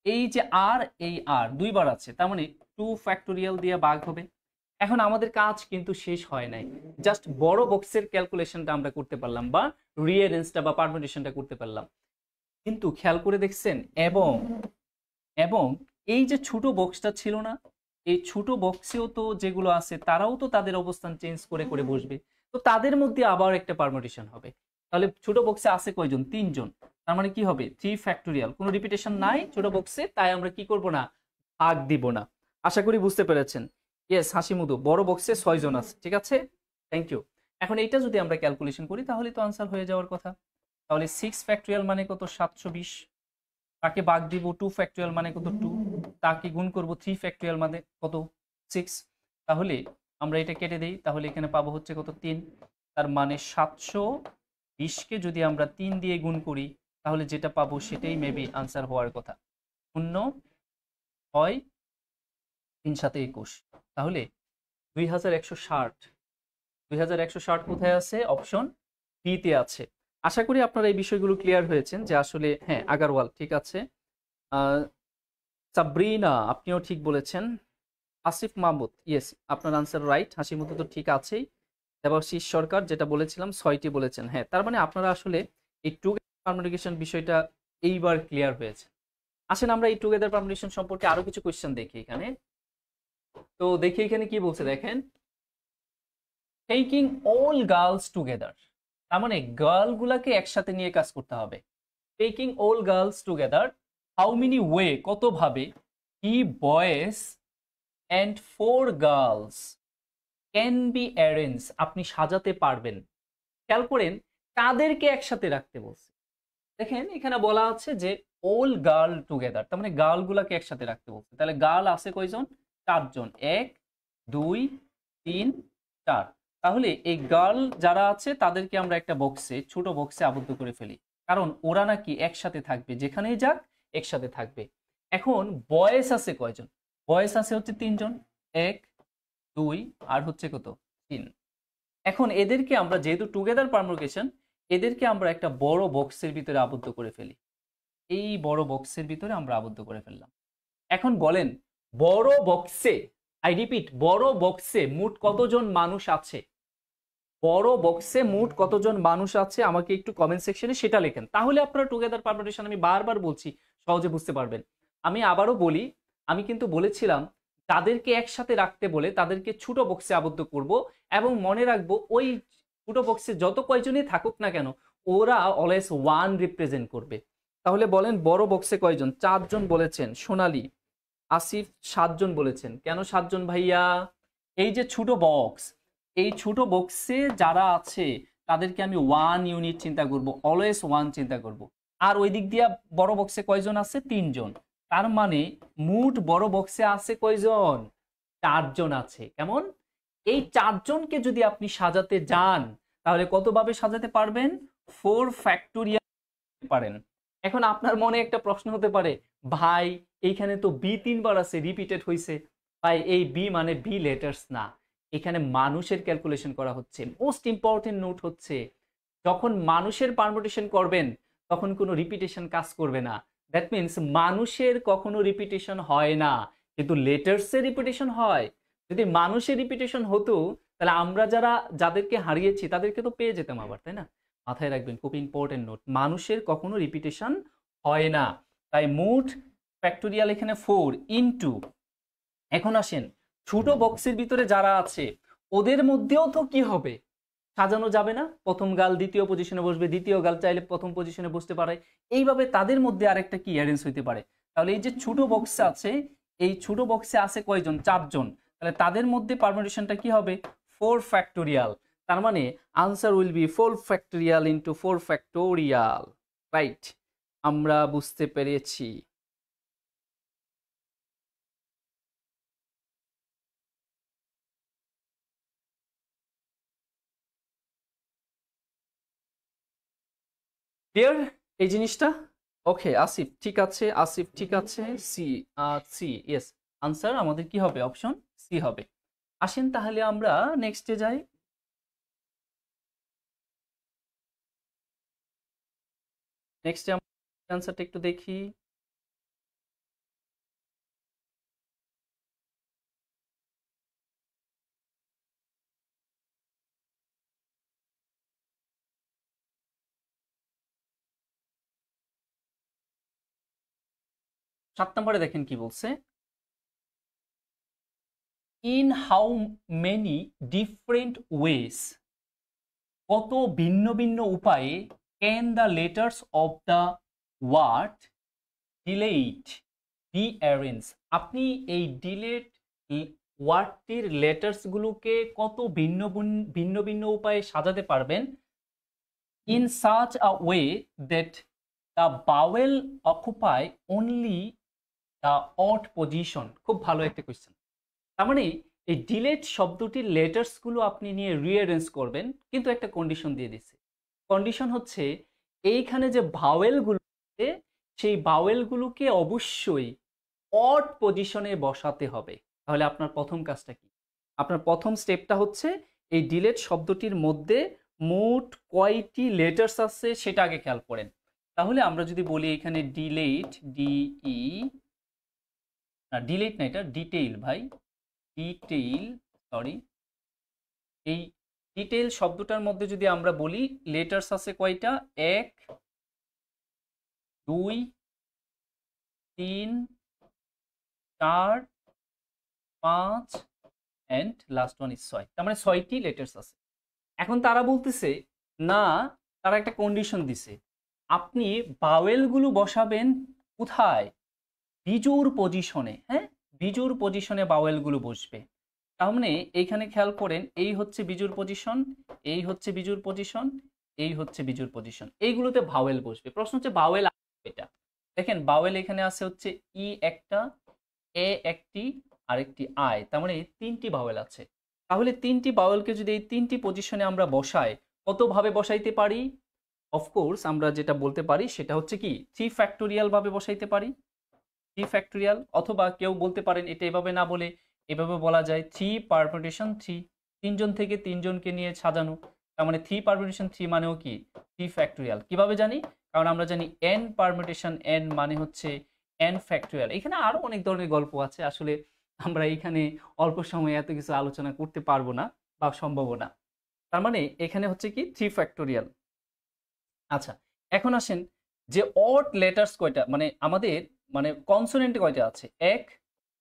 এই যে আর, এই আর দুইবার আছে, তার মানে 2 ফ্যাক্টোরিয়াল দিয়ে ভাগ হবে। এখন আমাদের কাজ কিন্তু শেষ হয় নাই, জাস্ট বড় বক্সের ক্যালকুলেশনটা আমরা করতে পারলাম, বা রিঅ্যারেঞ্জটা বা পারমুটেশনটা করতে পারলাম। কিন্তু খেয়াল করে দেখছেন, এবং এবং এই যে ছোট বক্সটা ছিল না, এই ছোট বক্সেও তো যেগুলো আছে তারাও তো তাদের অবস্থান চেঞ্জ করে করে বসবে, তো তাদের মধ্যে আবার একটা পারমুটেশন হবে। তাহলে ছোট বক্সে আছে কয়জন, 3 জন, তার মানে কি হবে 3 ফ্যাক্টোরিয়াল। কোনো রিপিটেশন নাই ছোট বক্সে, তাই আমরা কি করব না, ভাগ দিব না। আশা করি বুঝতে পেরেছেন। ইয়েস হাসিমুদু, বড় বক্সে 6 জন আছে, ঠিক আছে, থ্যাংক ইউ। এখন এইটা যদি আমরা ক্যালকুলেশন করি তাহলে তো আনসার হয়ে যাওয়ার কথা। তাহলে 6 ফ্যাক্টোরিয়াল মানে কত, 720, তাকে ভাগ দিব 2 ফ্যাক্টোরিয়াল মানে কত 2, তাকে গুণ করব 3 ফ্যাক্টোরিয়াল মানে কত 6, তাহলে আমরা এটা কেটে দেই, তাহলে এখানে পাবো হচ্ছে কত 3। তার মানে 720কে যদি আমরা 3 দিয়ে গুণ করি তাহলে যেটা পাবো সেটাই মেবি আনসার হওয়ার কথা। 0 হয় 3 7 21, তাহলে 2160। 2160 কোথায় আছে, অপশন বি তে আছে। আশা করি আপনারা এই বিষয়গুলো ক্লিয়ার হয়েছেন যে আসলে হ্যাঁ আগারওয়াল ঠিক আছে। সাবরিনা আপনিও ঠিক বলেছেন। আসিফ মাহমুদ, ইয়েস আপনার আনসার রাইট। হাসিমুদ্দো তো ঠিক আছেই। দেবাশিস সরকার যেটা বলেছিলাম 6টি বলেছেন, হ্যাঁ তার মানে আপনারা আসলে এই টুগেদার পারমুটেশন বিষয়টা এইবার ক্লিয়ার হয়েছে। আসেন আমরা এই টুগেদার পারমুটেশন সম্পর্কে আরো কিছু কোয়েশ্চেন দেখি এখানে। তো দেখি এখানে কি বলছে দেখেন, টেকিং অল গার্লস টুগেদার, তার মানে গার্ল গুলাকে একসাথে নিয়ে কাজ করতে হবে। Taking all girls together, how many way কত ভাবে, কি boys and 4 girls can be arrange, আপনি সাজাতে পারবেন। খেয়াল করেন কাদেরকে একসাথে রাখতে বলছে, দেখেন এখানে বলা আছে যে অল গার্ল টুগেদার, তার মানে গার্ল গুলাকে একসাথে রাখতে বলছে। তাহলে গার্ল আছে কয়জন, 4 জন, 1 2 3 4। তাহলে এই গার্ল যারা আছে তাদেরকে আমরা একটা বক্সে, ছোট বক্সে আবদ্ধ করে ফেলি, কারণ ওরা নাকি একসাথে থাকবে, যেখানেই যাক একসাথে থাকবে। এখন বয়েস আছে কয়জন, বয়েস আছে হচ্ছে 3 জন, 1 2 আর হচ্ছে কত 3। এখন এদেরকে আমরা যেহেতু টুগেদার পারমুটেশন, এদেরকে আমরা একটা বড় বক্সের ভিতরে আবদ্ধ করে ফেলি। এই বড় বক্সের ভিতরে আমরা আবদ্ধ করে ফেললাম। এখন বলেন বড় বক্সে, আই রিপিট, বড় বক্সে মোট কতজন মানুষ আছে? বড় বক্সে মোট কতজন মানুষ আছে আমাকে একটু কমেন্ট সেকশনে সেটা লেখেন, তাহলে আপনারা টুগেদার পারমিউটেশন, আমি বারবার বলছি, সহজে বুঝতে পারবেন। আমি আবারও বলি, আমি কিন্তু বলেছিলাম তাদেরকে একসাথে রাখতে বলে তাদেরকে ছোট বক্সে আবদ্ধ করব, এবং মনে রাখবো ওই ছোট বক্সে যত কয়জনই থাকুক না কেন ওরা অলওয়েজ ওয়ান রিপ্রেজেন্ট করবে। তাহলে বলেন বড় বক্সে কয়জন? 4 জন বলেছেন। সোনালী, আসিফ 7 জন বলেছেন। কেন 7 জন ভাইয়া? এই যে ছোট বক্স, এই ছোট বক্সে যারা আছে তাদেরকে আমি 1 ইউনিট চিন্তা করব, অলওয়েজ 1 চিন্তা করব। আর ওই দিক দিয়ে বড় বক্সে কয়জন আছে? 3 জন। তার মানে মোট বড় বক্সে আছে কয়জন? 4 জন আছে। কেমন? এই 4 জনকে যদি আপনি সাজাতে যান তাহলে কতভাবে সাজাতে পারবেন? 4 ফ্যাক্টোরিয়াল পারেন। এখন আপনার মনে একটা প্রশ্ন হতে পারে, ভাই এইখানে তো বি 3 বার আছে, রিপিটেড হয়েছে। ভাই এই বি মানে বি লেটার্স না, এখানে মানুষের ক্যালকুলেশন করা হচ্ছে। মোস্ট ইম্পর্টেন্ট নোট হচ্ছে, যখন মানুষের পারমুটেশন করবেন তখন কোনো রিপিটেশন কাজ করবে না। দ্যাট মিনস মানুষের কখনো রিপিটেশন হয় না, কিন্তু লেটার্সের রিপিটেশন হয়। যদি মানুষের রিপিটেশন হতো তাহলে আমরা যাদেরকে হারিয়েছি তাদেরকে তো পেয়ে যেতাম আবার, তাই না? মাথায় রাখবেন, খুব ইম্পর্টেন্ট নোট, মানুষের কখনো রিপিটেশন হয় না। তাই মোট ফ্যাক্টোরিয়াল এখানে 4 ইনটু, এখন আসেন ছোট বক্সের ভিতরে যারা আছে ওদের মধ্যেও তো কি হবে? সাজানো যাবে না? প্রথম গাল দ্বিতীয় পজিশনে বসবে, দ্বিতীয় গাল চাইলে প্রথম পজিশনে বসতে পারে, এইভাবে তাদের মধ্যে আরেকটা কি অ্যারেঞ্জ হইতে পারে। তাহলে এই যে ছোট বক্স আছে, এই ছোট বক্সে আছে কয়জন? 4 জন। তাহলে তাদের মধ্যে পারমিউটেশনটা কি হবে? 4 ফ্যাক্টোরিয়াল। তার মানে answer will be 4 factorial into 4 factorial. Right, আমরা বুঝতে পেরেছি। ক্লিয়ার এই জিনিসটা? ওকে আসিফ ঠিক আছে, আসিফ ঠিক আছে। সি, সি, ইয়েস, আনসার আমাদের কি হবে? অপশন সি হবে। আসেন তাহলে আমরা নেক্সটে যাই। নেক্সটে আমরা আনসারটা একটু দেখি। সাত নম্বরে দেখেন কি বলছে, in how many different ways, কত ভিন্ন ভিন্ন উপায়ে can the letters of the word delete be arrange, আপনি এই ডিলেট ওয়ার্ডটির লেটার্স গুলোকে কত ভিন্ন ভিন্ন ভিন্ন উপায়ে সাজাতে পারবেন। In such a way that the bowel occupy only the odd position. খুব ভালো একটা কোয়েশ্চেন। তার মানে এই ডিলেট শব্দটির লেটার্স গুলো আপনি নিয়ে রিঅ্যারেঞ্জ করবেন, কিন্তু একটা কন্ডিশন দিয়ে দিচ্ছে। কন্ডিশন হচ্ছে এইখানে যে ভাওয়েলগুলো আছে সেই ভাওয়েলগুলোকে অবশ্যই অড পজিশনে বসাতে হবে। তাহলে আপনার প্রথম কাজটা কি? আপনার প্রথম স্টেপটা হচ্ছে এই ডিলেট শব্দটির মধ্যে মোট কয়টি লেটার্স আছে সেটা আগে খেয়াল করেন। তাহলে আমরা যদি বলি এখানে ডিলেট, ডিই, না ডিলেট না, এটা ডিটেইল ভাই, ডিটেইল, সরি, এই ডিটেইল শব্দটার মধ্যে যদি আমরা বলি লেটার্স আছে কয়টা? 1, 2, 3, 4, 5 এন্ড লাস্ট ওয়ান ইজ 6। তার মানে 6টি লেটার্স আছে। এখন তারা বলতেছে না, তারা একটা কন্ডিশন দিছে, আপনি বাওয়েলগুলো বসাবেন কোথায়? বিজোড় পজিশনে। হ্যাঁ, বিজোড় পজিশনে বাওয়েলগুলো বসবে। তার মানে এইখানে খেয়াল করেন, এই হচ্ছে বিজোড় পজিশন, এই হচ্ছে বিজোড় পজিশন, এই হচ্ছে বিজোড় পজিশন, এইগুলোতে ভাওয়েল বসবে। প্রশ্ন হচ্ছে ভাওয়েল এটা দেখেন, ভাওয়েল এখানে আছে হচ্ছে ই একটা, এ একটি, আরেকটি আই, তার মানে 3টি ভাওয়েল আছে। তাহলে 3টি ভাওয়েলকে যদি এই 3টি পজিশনে আমরা বসাই, কতভাবে বসাইতে পারি? অফকোর্স আমরা যেটা বলতে পারি সেটা হচ্ছে কি 3 ফ্যাক্টোরিয়াল ভাবে বসাইতে পারি। 3 ফ্যাক্টোরিয়াল, অথবা কেউ বলতে পারেন এটা এভাবে না বলে এভাবে বলা যায় 3 পারমিউটেশন 3, 3 জন থেকে 3 জনকে নিয়ে সাজানো। তার মানে 3 পারমিউটেশন 3 মানেও কি 3 ফ্যাক্টোরিয়াল। কিভাবে জানি? কারণ আমরা জানি n পারমিউটেশন n মানে হচ্ছে n ফ্যাক্টোরিয়াল। এখানে আরো অনেক ধরনের গল্প আছে, আসলে আমরা এখানে অল্প সময়ে এত কিছু আলোচনা করতে পারবো না বা সম্ভব না। তার মানে এখানে হচ্ছে কি 3 ফ্যাক্টোরিয়াল। আচ্ছা, এখন আসেন যে অড লেটার্স কয়টা, মানে আমাদের মানে কনসোনেন্ট কয়টা আছে, 1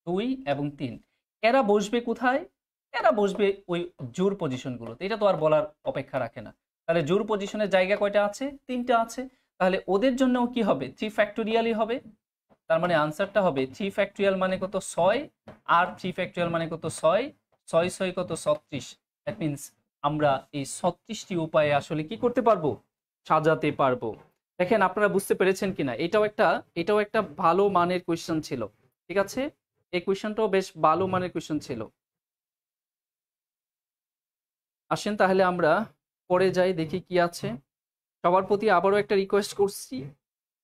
2 এবং 3। এরা বসবে কোথায়? এরা বসবে ওই জোর পজিশনগুলোতে, এটা তো আর বলার অপেক্ষা রাখে না। তাহলে জোর পজিশনের জায়গা কয়টা আছে? 3টা আছে। তাহলে ওদের জন্যও কি হবে? 3 ফ্যাক্টোরিয়ালই হবে। তার মানে আনসারটা হবে 3 ফ্যাক্টোরিয়াল মানে কত? 6। আর 3 ফ্যাক্টোরিয়াল মানে কত? 6। 6 6 কত? 36। দ্যাট মিন্স আমরা এই 36টি উপায়ে আসলে কি করতে পারবো? সাজাতে পারবো। দেখেন আপনারা বুঝতে পেরেছেন কিনা, এটাও একটা ভালো মানের কোয়েশ্চেন ছিল। ঠিক আছে, এই কোয়েশ্চেনটাও বেশ ভালো মানের কোয়েশ্চেন ছিল। আসেন তাহলে আমরা পরে যাই, দেখি কি আছে। সবার প্রতি আবারও একটা রিকোয়েস্ট করছি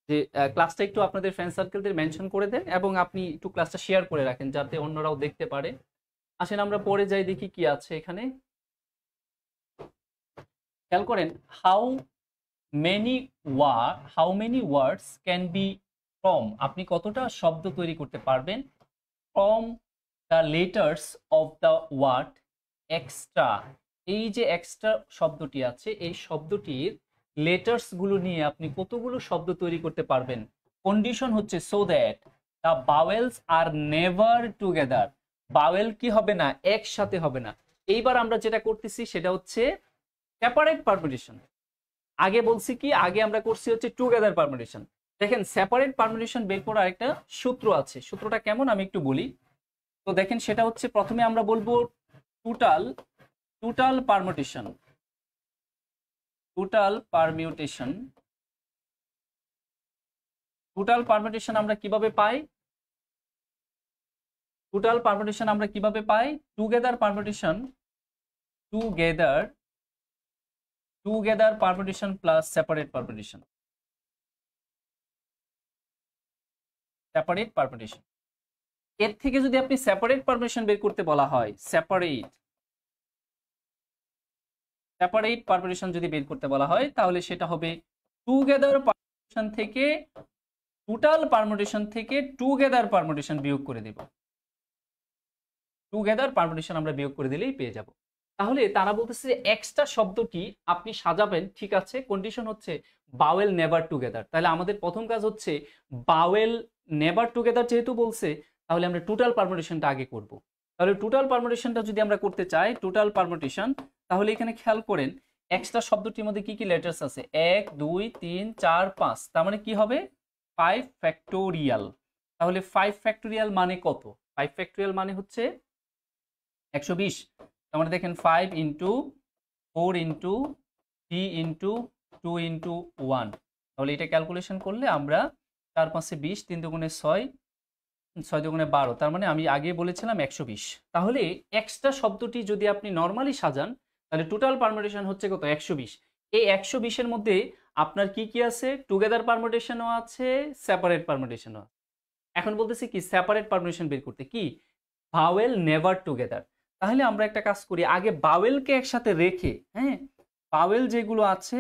যে ক্লাসটা একটু আপনাদের ফ্রেন্ড সার্কেলদের মেনশন করে দেন এবং আপনি একটু ক্লাসটা শেয়ার করে রাখেন যাতে অন্যরাও দেখতে পারে। আসেন আমরা পরে যাই, দেখি কি আছে এখানে। খেয়াল করেন, how many words can be from, আপনি কতটা শব্দ তৈরি করতে পারবেন from the letters of the word extra. এই যে এক্সট্রা শব্দটি আছে, এই শব্দটির লেটার্স গুলো নিয়ে আপনি কতগুলো শব্দ তৈরি করতে পারবেন। কন্ডিশন হচ্ছে so that the vowels are never together, vowel কি হবে না? একসাথে হবে না। এইবার আমরা যেটা করতেছি সেটা হচ্ছে সেপারেট পারমিউটেশন। আগে বলছি কি, আগে আমরা করছি হচ্ছে টুগেদার পারমিউটেশন। দেখেন সেপারেট পারমিউটেশন বের করার একটা সূত্র আছে, সূত্রটা কেমন আমি একটু বলি। তো দেখেন সেটা হচ্ছে, প্রথমে আমরা বলবো টোটাল পারমিউটেশন। টোটাল পারমিউটেশন আমরা কিভাবে পাই? টোটাল পারমিউটেশন আমরা কিভাবে পাই? Together permutation plus separate permutation. এর থেকে যদি আপনি সেপারেট পারমিউটেশন বের করতে বলা হয়, সেপারেট পারমিউটেশন যদি বের করতে বলা হয়, তাহলে সেটা হবে টুগেদার পারমিউটেশন থেকে, টোটাল পারমিউটেশন থেকে টুগেদার পারমিউটেশন বিয়োগ করে দেব। টুগেদার পারমিউটেশন আমরা বিয়োগ করে দিলেই পেয়ে যাব। তাহলে তারা বলতেছে যে এক্সট্রা শব্দটি আপনি সাজাবেন, ঠিক আছে, কন্ডিশন হচ্ছে বাওয়েল নেভার টুগেদার। তাহলে আমাদের প্রথম কাজ হচ্ছে বাওয়েল নেভার টুগেদার যেহেতু বলছে, তাহলে আমরা টোটাল পারমিউটেশনটা আগে করব। তাহলে টোটাল পারমিউটেশনটা যদি আমরা করতে চাই, টোটাল পারমিউটেশন, তাহলে এখানে খেয়াল করেন এক্সট্রা শব্দটির মধ্যে কি কি লেটার্স আছে? 1 2 3 4 5, তার মানে কি হবে? 5 ফ্যাক্টোরিয়াল। তাহলে 5 ফ্যাক্টোরিয়াল মানে কত? 5 ফ্যাক্টোরিয়াল মানে হচ্ছে 120। তার মানে দেখেন 5 ইন্টু 4 ইন্টু 3 ইন্টু 2 ইন্টু 1, তাহলে এটা ক্যালকুলেশন করলে আমরা 4 5 20, 3 দুগুণে 6, 6 দুগুণে 12, তার মানে আমি আগে বলেছিলাম 120। তাহলে এক্সট্রা শব্দটি যদি আপনি নর্মালি সাজান, তাহলে টোটাল পারমিউটেশন হচ্ছে কত? 120। এই 120 এর মধ্যে আপনার কি কি আছে? টুগেদার পারমিউটেশনও আছে, সেপারেট পারমিউটেশনও আছে। এখন বলতেছি কি সেপারেট পারমিউটেশন বের করতে, কি ভাওয়েল নেভার টুগেদার। তাহলে আমরা একটা কাজ করি, আগে বাওয়েলকে একসাথে রেখে, হ্যাঁ, বাওয়েল যেগুলো আছে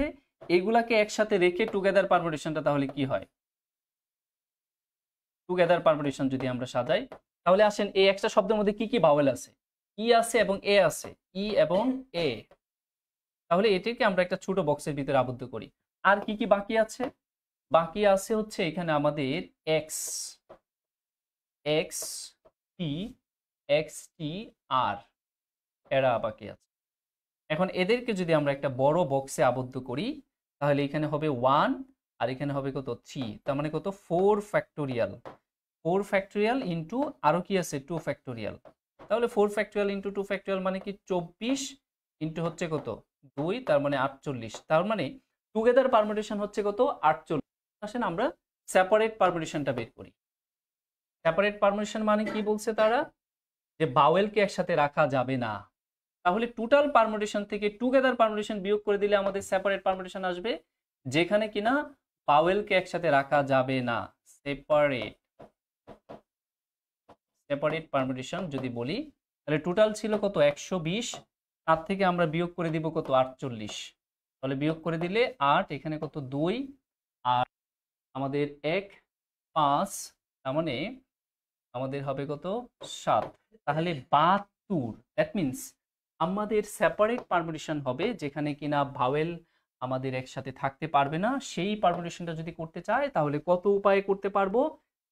এগুলাকে একসাথে রেখে টুগেদার পারমিউটেশনটা তাহলে কি হয়? টুগেদার পারমিউটেশন যদি আমরা সাজাই, তাহলে আসেন এই একটা শব্দের মধ্যে কি কি বাওয়েল আছে? ই আছে এবং এ আছে, ই এবং এ। তাহলে এটিকে আমরা একটা ছোট বক্সের ভিতরে আবদ্ধ করি। আর কি কি বাকি আছে? বাকি আছে হচ্ছে এখানে আমাদের এক্স, টি, আর, এরা বাকি আছে। এখন এদেরকে যদি আমরা একটা বড় বক্সে আবদ্ধ করি, তাহলে এখানে হবে 1 আর এখানে হবে কত? 3, তার মানে কত? 4 ফ্যাক্টোরিয়াল। 4 ফ্যাক্টোরিয়াল ইন্টু আরো কি আছে? 2 ফ্যাক্টোরিয়াল। তাহলে 4 ফ্যাক্টোরিয়াল ইন্টু 2 ফ্যাক্টোরিয়াল মানে কি? 24 ইন্টু হচ্ছে কত? 2, তার মানে 48। তার মানে টুগেদার পারমিউটেশন হচ্ছে কত? 48। আসেন আমরা সেপারেট পারমিউটেশনটা বের করি। সেপারেট পারমিউটেশন মানে কি বলছে তারা? যে বাওয়েলকে একসাথে রাখা যাবে না। তাহলে টোটাল পারমিউটেশন থেকে টুগেদার পারমিউটেশন বিয়োগ করে দিলে আমাদের সেপারেট পারমিউটেশন আসবে, যেখানে কিনা বাওয়েলকে একসাথে রাখা যাবে না। সেপারেট পারমিউটেশন যদি বলি, তাহলে টোটাল ছিল কত? 120, তার থেকে আমরা বিয়োগ করে দিব কত? 48। তাহলে বিয়োগ করে দিলে 8, এখানে কত? 2, আর আমাদের 1 5, তার মানে আমাদের হবে কত 7, তাহলে 72। দ্যাট মিনস আমাদের সেপারেট পারমুটেশন হবে যেখানে কিনা ভাওয়েল আমাদের একসাথে থাকতে পারবে না। সেই পারমুটেশনটা যদি করতে চায় তাহলে কত উপায়ে করতে পারবো?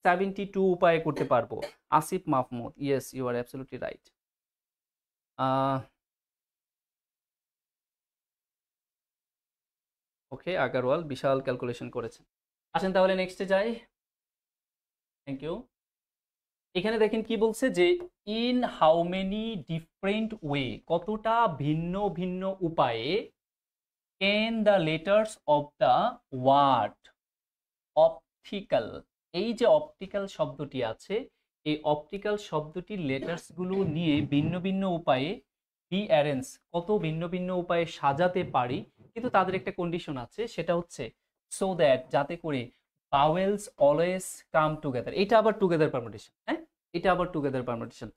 72 উপায়ে করতে পারবো। Asif Mahmud, yes you are absolutely right. Okay, Agarwal Vishal calculation করেছেন। আসেন তাহলে নেক্সটে যাই। Thank you. এখানে দেখেন কি বলছে যে in how many different way, কতটা ভিন্ন ভিন্ন উপায়ে can the letters of the word optical, এই যে অপটিক্যাল শব্দটি আছে এই অপটিক্যাল শব্দটির লেটার্স গুলো নিয়ে ভিন্ন ভিন্ন উপায়ে বি অ্যারেঞ্জ, কত ভিন্ন ভিন্ন উপায়ে সাজাতে পারি, কিন্তু তাদের একটা কন্ডিশন আছে, সেটা হচ্ছে সো দ্যাট, যাতে করে ভাওয়েলস অলওয়েজ কাম টুগেদার। এটা আবার টুগেদার পারমুটেশন, হ্যাঁ এটা আবার টুগেদার পারমুটেশন।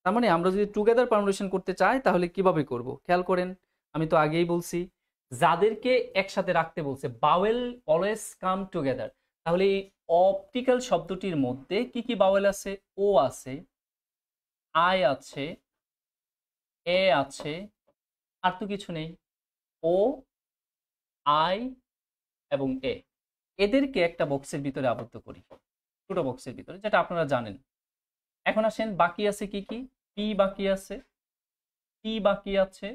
তার মানে আমরা যদি টুগেদার পারমুটেশন করতে চাই তাহলে কিভাবে করব খেয়াল করেন। আমি তো আগেই বলছি যাদেরকে একসাথে রাখতে বলছে ভাওয়েল অলওয়েজ কাম টুগেদার, তাহলে এই অপটিক্যাল শব্দটির মধ্যে কি কি ভাওয়েল আছে? ও আছে, আই আছে, এ আছে, আর তো কিছু নেই। ও, আই এবং এ, এদেরকে একটা বক্সের ভিতরে আবদ্ধ করি, ছোট বক্সের ভিতরে, যেটা আপনারা জানেন। এখন আসেন বাকি আছে কি কি? পি বাকি আছে, টি বাকি আছে,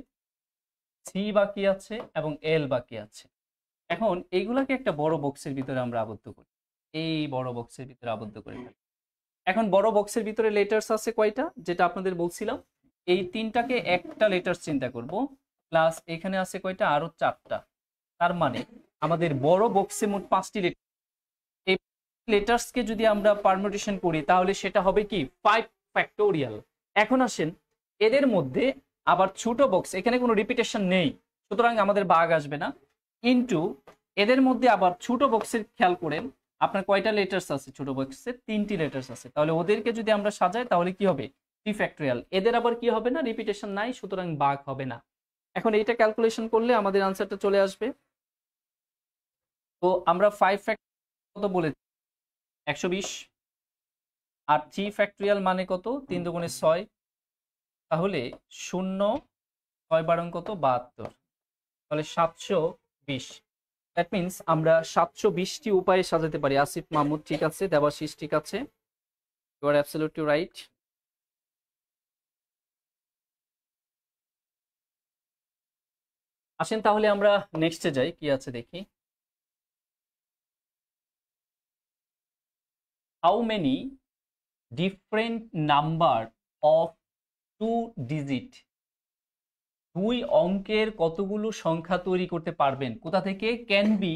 সি বাকি আছে এবং এল বাকি আছে। এখন এইগুলাকে একটা বড় বক্সের ভিতরে আমরা আবদ্ধ করি, এই বড় বক্সের ভিতরে আবদ্ধ করে ফেলি। এখন বড় বক্সের ভিতরে লেটার্স আছে কয়টা, যেটা আপনাদের বলছিলাম, এই তিনটাকে একটা লেটার্স চিন্তা করব, প্লাস এখানে আছে কয়টা, আরো 4টা। তার মানে আমাদের বড় বক্সে মোট 5টি লেটার। এই লেটার্সকে যদি আমরা পারমুটেশন করি তাহলে সেটা হবে কি 5 ফ্যাক্টোরিয়াল। এখন আসেন এদের মধ্যে আবার ছোট বক্স, এখানে কোনো রিপিটেশন নেই সুতরাং আমাদের ভাগ আসবে না, ইনটু এদের মধ্যে আবার ছোট বক্সের খেয়াল করেন আপনার কয়টা লেটার্স আছে ছোট বক্সে? 3টি লেটার্স আছে, তাহলে ওদেরকে যদি আমরা সাজাই তাহলে কি হবে 3 ফ্যাক্টোরিয়াল। এদের আবার কি হবে না, রিপিটেশন নাই সুতরাং ভাগ হবে না। এখন এইটা ক্যালকুলেশন করলে আমাদের আনসারটা চলে আসবে। তো আমরা 5 ফ্যাক্টোরিয়াল কত বলেছি? 120। আর 3 ফ্যাক্টোরিয়াল মানে কত? 3 দুগুণে 6, তাহলে 0 6 বারং কত 72, তাহলে 720। দ্যাট মিন্স আমরা 720টি উপায়ে সাজাতে পারি। আসিফ মাহমুদ ঠিক আছে, দেবাশিস ঠিক আছে, ইউ আর অ্যাবসলিউটলি রাইট। আসেন তাহলে আমরা নেক্সটে যাই, কি আছে দেখি। How many different number of 2 digit, 2 অঙ্কের কতগুলো সংখ্যা তৈরি করতে পারবেন? কোথা থেকে? ক্যান বি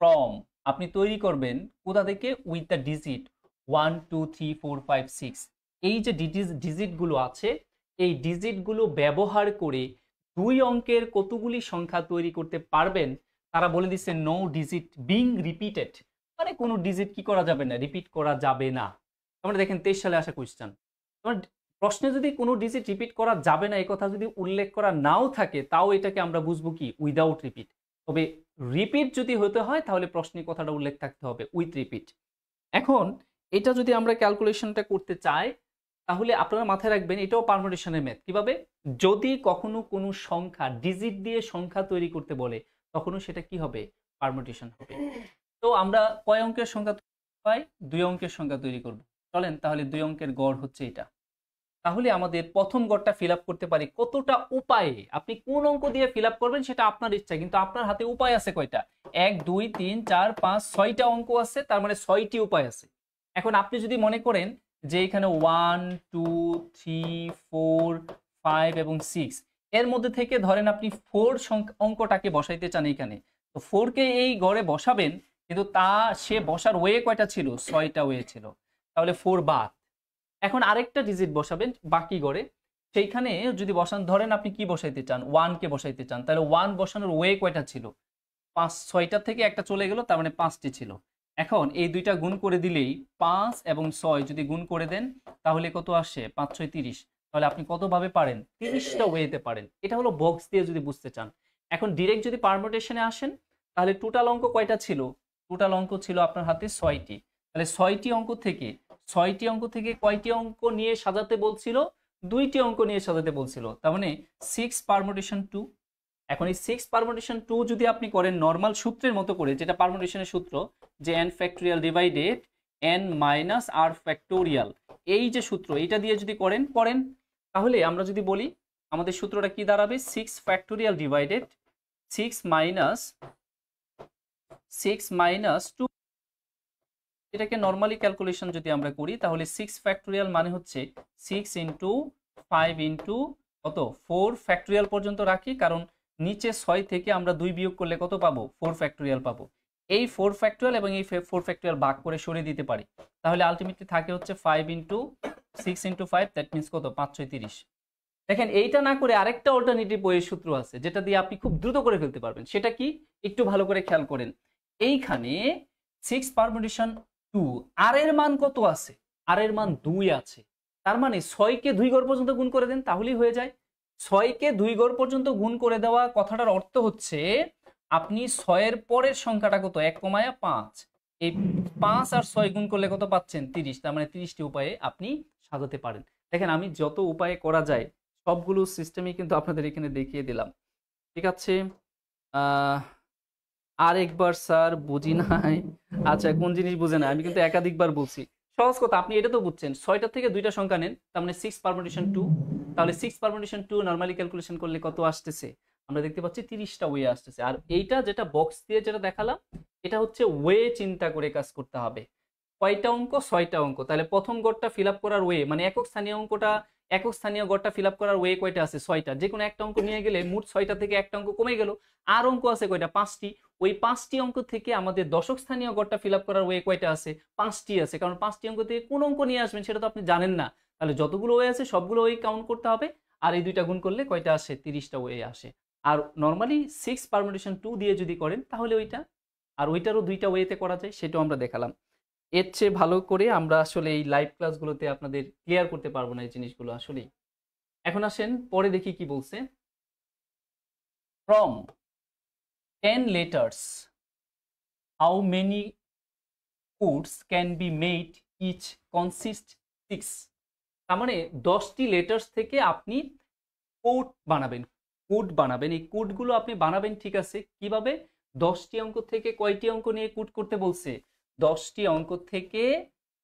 ফ্রম, আপনি তৈরি করবেন কোথা থেকে? With the digit 1 2 3 4 5 6। এই যে ডিজিটগুলো আছে এই ডিজিটগুলো ব্যবহার করে 2 অঙ্কের কতগুলি সংখ্যা তৈরি করতে পারবেন? তারা বলে দিচ্ছে নো ডিজিট বিং রিপিটেড, মানে কোনো ডিজিট কি করা যাবে না, রিপিট করা যাবে না। আমরা দেখেন 23 সালে আসা কোয়েশ্চেন, প্রশ্নে যদি কোনো ডিজিট রিপিট করা যাবে না এই কথা যদি উল্লেখ করা নাও থাকে তাও এটাকে আমরা বুঝবো কি উইদাউট রিপিট। তবে রিপিট যদি হতে হয় তাহলে প্রশ্নে কথাটা উল্লেখ থাকতে হবে উইথ রিপিট। এখন এটা যদি আমরা ক্যালকুলেশনটা করতে চাই তাহলে আপনারা মাথায় রাখবেন এটাও পারমুটেশনের ম্যাথ। কিভাবে? যদি কখনো কোনো সংখ্যা ডিজিট দিয়ে সংখ্যা তৈরি করতে বলে তখনও সেটা কি হবে? পারমুটেশন হবে। তো আমরা কয় অঙ্কের সংখ্যা পাই? 2 অঙ্কের সংখ্যা তৈরি করব। চলেন তাহলে 2 অঙ্কের গড় হচ্ছে এটা। তাহলে আমাদের প্রথম গড়টা ফিল আপ করতে পারি কতটা উপায়ে। আপনি কোন অঙ্ক দিয়ে ফিল আপ করবেন সেটা আপনার ইচ্ছা, কিন্তু আপনার হাতে উপায় আছে কয়টা? 1 2 3 4 5 6টা অঙ্ক আছে, তার মানে 6টি উপায় আছে। এখন আপনি যদি মনে করেন যে এখানে 1 2 3 4 5 এবং 6 এর মধ্যে থেকে ধরেন আপনি 4 অঙ্কটাকে বসাইতে চান এখানে, তো 4 কে এই গড়ে বসাবেন, কিন্তু সে বসার ওয়ে কয়টা ছিল? 6টা ওয়ে ছিল, তাহলে 4 বাদ। এখন আরেকটা ডিজিট বসাবেন বাকি গড়ে, সেইখানে যদি বসান ধরেন আপনি কি বসাইতে চান? 1 কে বসাইতে চান, তাহলে 1 বসানোর ওয়ে কয়টা ছিল? 6টা থেকে একটা চলে গেল, তার মানে 5টি ছিল। এখন এই দুইটা গুণ করে দিলেই 5 এবং 6 যদি গুণ করে দেন তাহলে কত আসে? 5 6 30। তাহলে আপনি কতভাবে পারেন? 30টা ওয়েতে পারেন। এটা হলো বক্স দিয়ে যদি বুঝতে চান। এখন ডিরেক্ট যদি পারমুটেশনে আসেন তাহলে টোটাল অঙ্ক কয়টা ছিল? টোটাল অঙ্ক ছিল আপনার হাতে 6টি। তাহলে 6টি অঙ্ক থেকে কয়টি অঙ্ক নিয়ে সাজাতে বলছিল? 2টি অঙ্ক নিয়ে সাজাতে বলছিল। তার মানে 6 পারমুটেশন 2। এখন এই 6 পারমুটেশন 2 যদি আপনি করেন নর্মাল সূত্রের মতো করে, যেটা পারমুটেশনের সূত্র, যে n factorial divided n minus r factorial, এই যে সূত্র, এটা দিয়ে যদি করেন তাহলে আমরা যদি বলি আমাদের সূত্রটা কি দাঁড়াবে? 6 ফ্যাক্টোরিয়াল ডিভাইডেড 6 মাইনাস 2। এটাকে নর্মালি ক্যালকুলেশন যদি আমরা করি তাহলে 6 ফ্যাক্টোরিয়াল মানে হচ্ছে 6 ইন্টু 5 ইন্টু কত 4 ফ্যাক্টোরিয়াল পর্যন্ত রাখি, কারণ নিচে 6 থেকে আমরা 2 বিয়োগ করলে কত পাবো? 4 ফ্যাক্টোরিয়াল পাবো। এই 4 ফ্যাক্টোরিয়াল এবং এই 4 ফ্যাক্টোরিয়াল ভাগ করে সরিয়ে দিতে পারি, তাহলে আলটিমেটলি থাকে হচ্ছে 5 ইন্টু 6 ইন্টু 5, দ্যাট মিনস কত? 5 6 30। দেখেন এইটা না করে আরেকটা অল্টারনেটিভ ওয়ে সূত্র আছে যেটা দিয়ে আপনি খুব দ্রুত করে ফেলতে পারবেন। সেটা কি? একটু ভালো করে খেয়াল করেন। এইখানে 6 পারমুটেশন 2, আর এর মান কত আছে? আর এর মান 2 আছে। তার মানে 6 কে 2 ঘর পর্যন্ত গুণ করে দেন, তাহলেই হয়ে যায়। 6 কে 2 ঘর পর্যন্ত গুণ করে দেওয়া কথাটার অর্থ হচ্ছে আপনি 6 এর পরের সংখ্যাটা কত? 1 কমায়া 5। এই 5 আর 6 গুণ করলে কত পাচ্ছেন? 30। তার মানে 30টি উপায়ে আপনি সাজাতে পারেন। দেখেন আমি যত উপায়ে করা যায় সবগুলো সিস্টেমই কিন্তু আপনাদের এখানে দেখিয়ে দিলাম। ঠিক আছে, আর একবার স্যার বুঝি নাই। আচ্ছা, কোন জিনিস বুঝে না? আমি কিন্তু একাধিকবার বলছি। সহজ কথা, আপনি এটা তো বুঝছেন, 6টা থেকে 2টা সংখ্যা নেন, তার মানে 6 পারমুটেশন 2। তাহলে 6 পারমুটেশন 2 নরমালি ক্যালকুলেশন করলে কত আসতেছে? আমরা দেখতে পাচ্ছি 30টা ওয়ে আসতেছে। আর এইটা যেটা বক্স দিয়ে যেটা দেখালাম, এটা হচ্ছে ওয়ে চিন্তা করে কাজ করতে হবে। কয়টা অঙ্ক? 6টা অঙ্ক। তাহলে প্রথম গড়টা ফিল আপ করার ওয়ে, মানে একক স্থানীয় গড়টা ফিল আপ করার ওয়ে কয়টা আছে? 6টা। যে কোনো একটা অঙ্ক নিয়ে গেলে মোট 6টা থেকে একটা অঙ্ক কমে গেল, আর অঙ্ক আছে কয়টা? 5টি। ওই 5টি অঙ্ক থেকে আমাদের দশক স্থানীয় গড়টা ফিল আপ করার ওয়ে কয়টা আছে? 5টি আছে। কারণ 5টি অঙ্ক থেকে কোন অঙ্ক নিয়ে আসবেন সেটা তো আপনি জানেন না। তাহলে যতগুলো ওয়ে আছে সবগুলো ওয়ে কাউন্ট করতে হবে, আর এই দুইটা গুণ করলে কয়টা আসে? 30টা ওয়ে আসে। আর নর্মালি 6 পারমুটেশন 2 দিয়ে যদি করেন তাহলে ওইটা, আর ওইটারও 2টা ওয়েতে করা যায়, সেটাও আমরা দেখালাম। এর চেয়ে ভালো করে আমরা আসলে এই লাইভ ক্লাসগুলোতে আপনাদের ক্লিয়ার করতে পারবো না এই জিনিসগুলো আসলেই। এখন আসেন পরে দেখি কি বলছে। From 10 letters how many codes can be made each consist 6? তার মানে 10টি লেটার্স থেকে আপনি কোড বানাবেন। এই কোডগুলো আপনি বানাবেন, ঠিক আছে। কিভাবে? 10টি অঙ্ক থেকে কয়টি অঙ্ক নিয়ে কোড করতে বলছে? 10টি অঙ্ক থেকে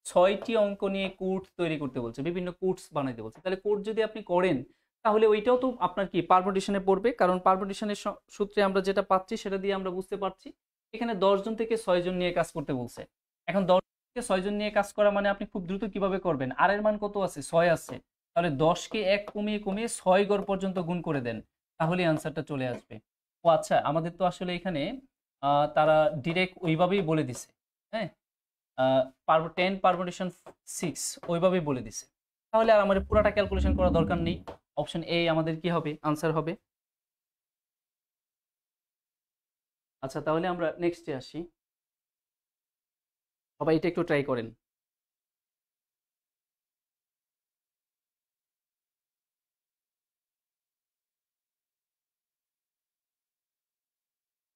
6টি অঙ্ক নিয়ে কোড তৈরি করতে বলছে, বিভিন্ন কোডস বানাইতে বলছে। তাহলে কোড যদি আপনি করেন তাহলে ওইটাও তো আপনার কি পারমুটেশনে পড়বে, কারণ পারমুটেশনের সূত্রে আমরা যেটা পাচ্ছি সেটা দিয়ে আমরা বুঝতে পারছি এখানে 10 জন থেকে 6 জন নিয়ে কাজ করতে বলছে। এখন 10 থেকে 6 জন নিয়ে কাজ করা মানে আপনি খুব দ্রুত কিভাবে করবেন? আর এর মান কত আছে? 6 আছে। তাহলে 10কে 1 কমিয়ে 6 ঘর পর্যন্ত গুণ করে দেন, তাহলে আনসারটা চলে আসবে। ও আচ্ছা, আমাদের তো আসলে এখানে তারা ডিরেক্ট ওইভাবেই বলে দিছে। হ্যাঁ, 10 পারমুটেশন 6 ওইভাবেই বলে দিছে। তাহলে আর আমাদের পুরাটা ক্যালকুলেশন করা দরকার নেই। অপশন এ আমাদের কি হবে? আনসার হবে। আচ্ছা, তাহলে আমরা নেক্সটে আসি। সবাই এটা একটু ট্রাই করেন।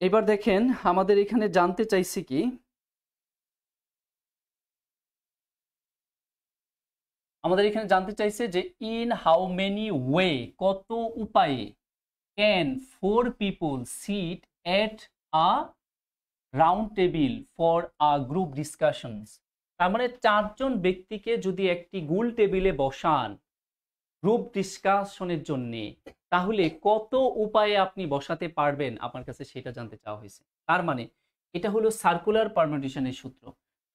এবার দেখেন আমাদের এখানে জানতে চাইছি কি, আমাদের এখানে জানতে চাইছে যে ইন হাউ মেনি ওয়ে, কত উপায়ে, can 4 people sit at a round table for a group discussions. তার মানে 4 জন ব্যক্তিকে যদি একটি গোল টেবিলে বসান গ্রুপ ডিসকাশনের জন্য, তাহলে কত উপায়ে আপনি বসাতে পারবেন আপনার কাছে সেটা জানতে চাওয়া হয়েছে। তার মানে এটা হলো সার্কুলার পারমিউটেশনের সূত্র।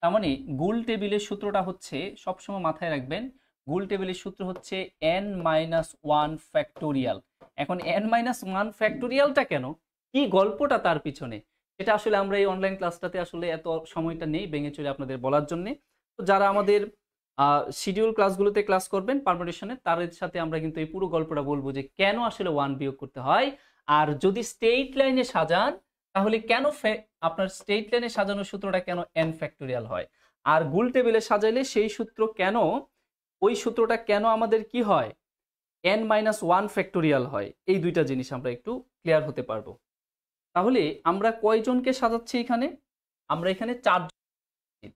তার মানে গোল টেবিলের সূত্রটা হচ্ছে, সবসময় মাথায় রাখবেন, গোল টেবিলের সূত্র হচ্ছে n-1 ফ্যাক্টোরিয়াল। এখন n-1 ফ্যাক্টোরিয়ালটা কেন, কি গল্পটা তার পিছনে, এটা আসলে আমরা এই অনলাইন ক্লাসটাতে আসলে এত সময়টা নেই ভেঙে চলে আপনাদের বলার জন্য। তো যারা আমাদের শিডিউল ক্লাসগুলোতে ক্লাস করবেন পারমিউটেশনের, তার সাথে আমরা কিন্তু এই পুরো গল্পটা বলবো যে কেন আসলে 1 বিয়োগ করতে হয়, আর যদি স্টেট লাইনে সাজান তাহলে কেন আপনার স্টেট লাইনে সাজানোর সূত্রটা কেন n ফ্যাক্টোরিয়াল হয়, আর গোল টেবিলে সাজাইলে সেই সূত্র কেন, ওই সূত্রটা কেন আমাদের কি হয়, n-1 ফ্যাক্টোরিয়াল হয়। এই দুইটা জিনিস আমরা একটু ক্লিয়ার হতে পারবো। তাহলে আমরা কয়জনকে সাজাচ্ছি এখানে? আমরা এখানে 4,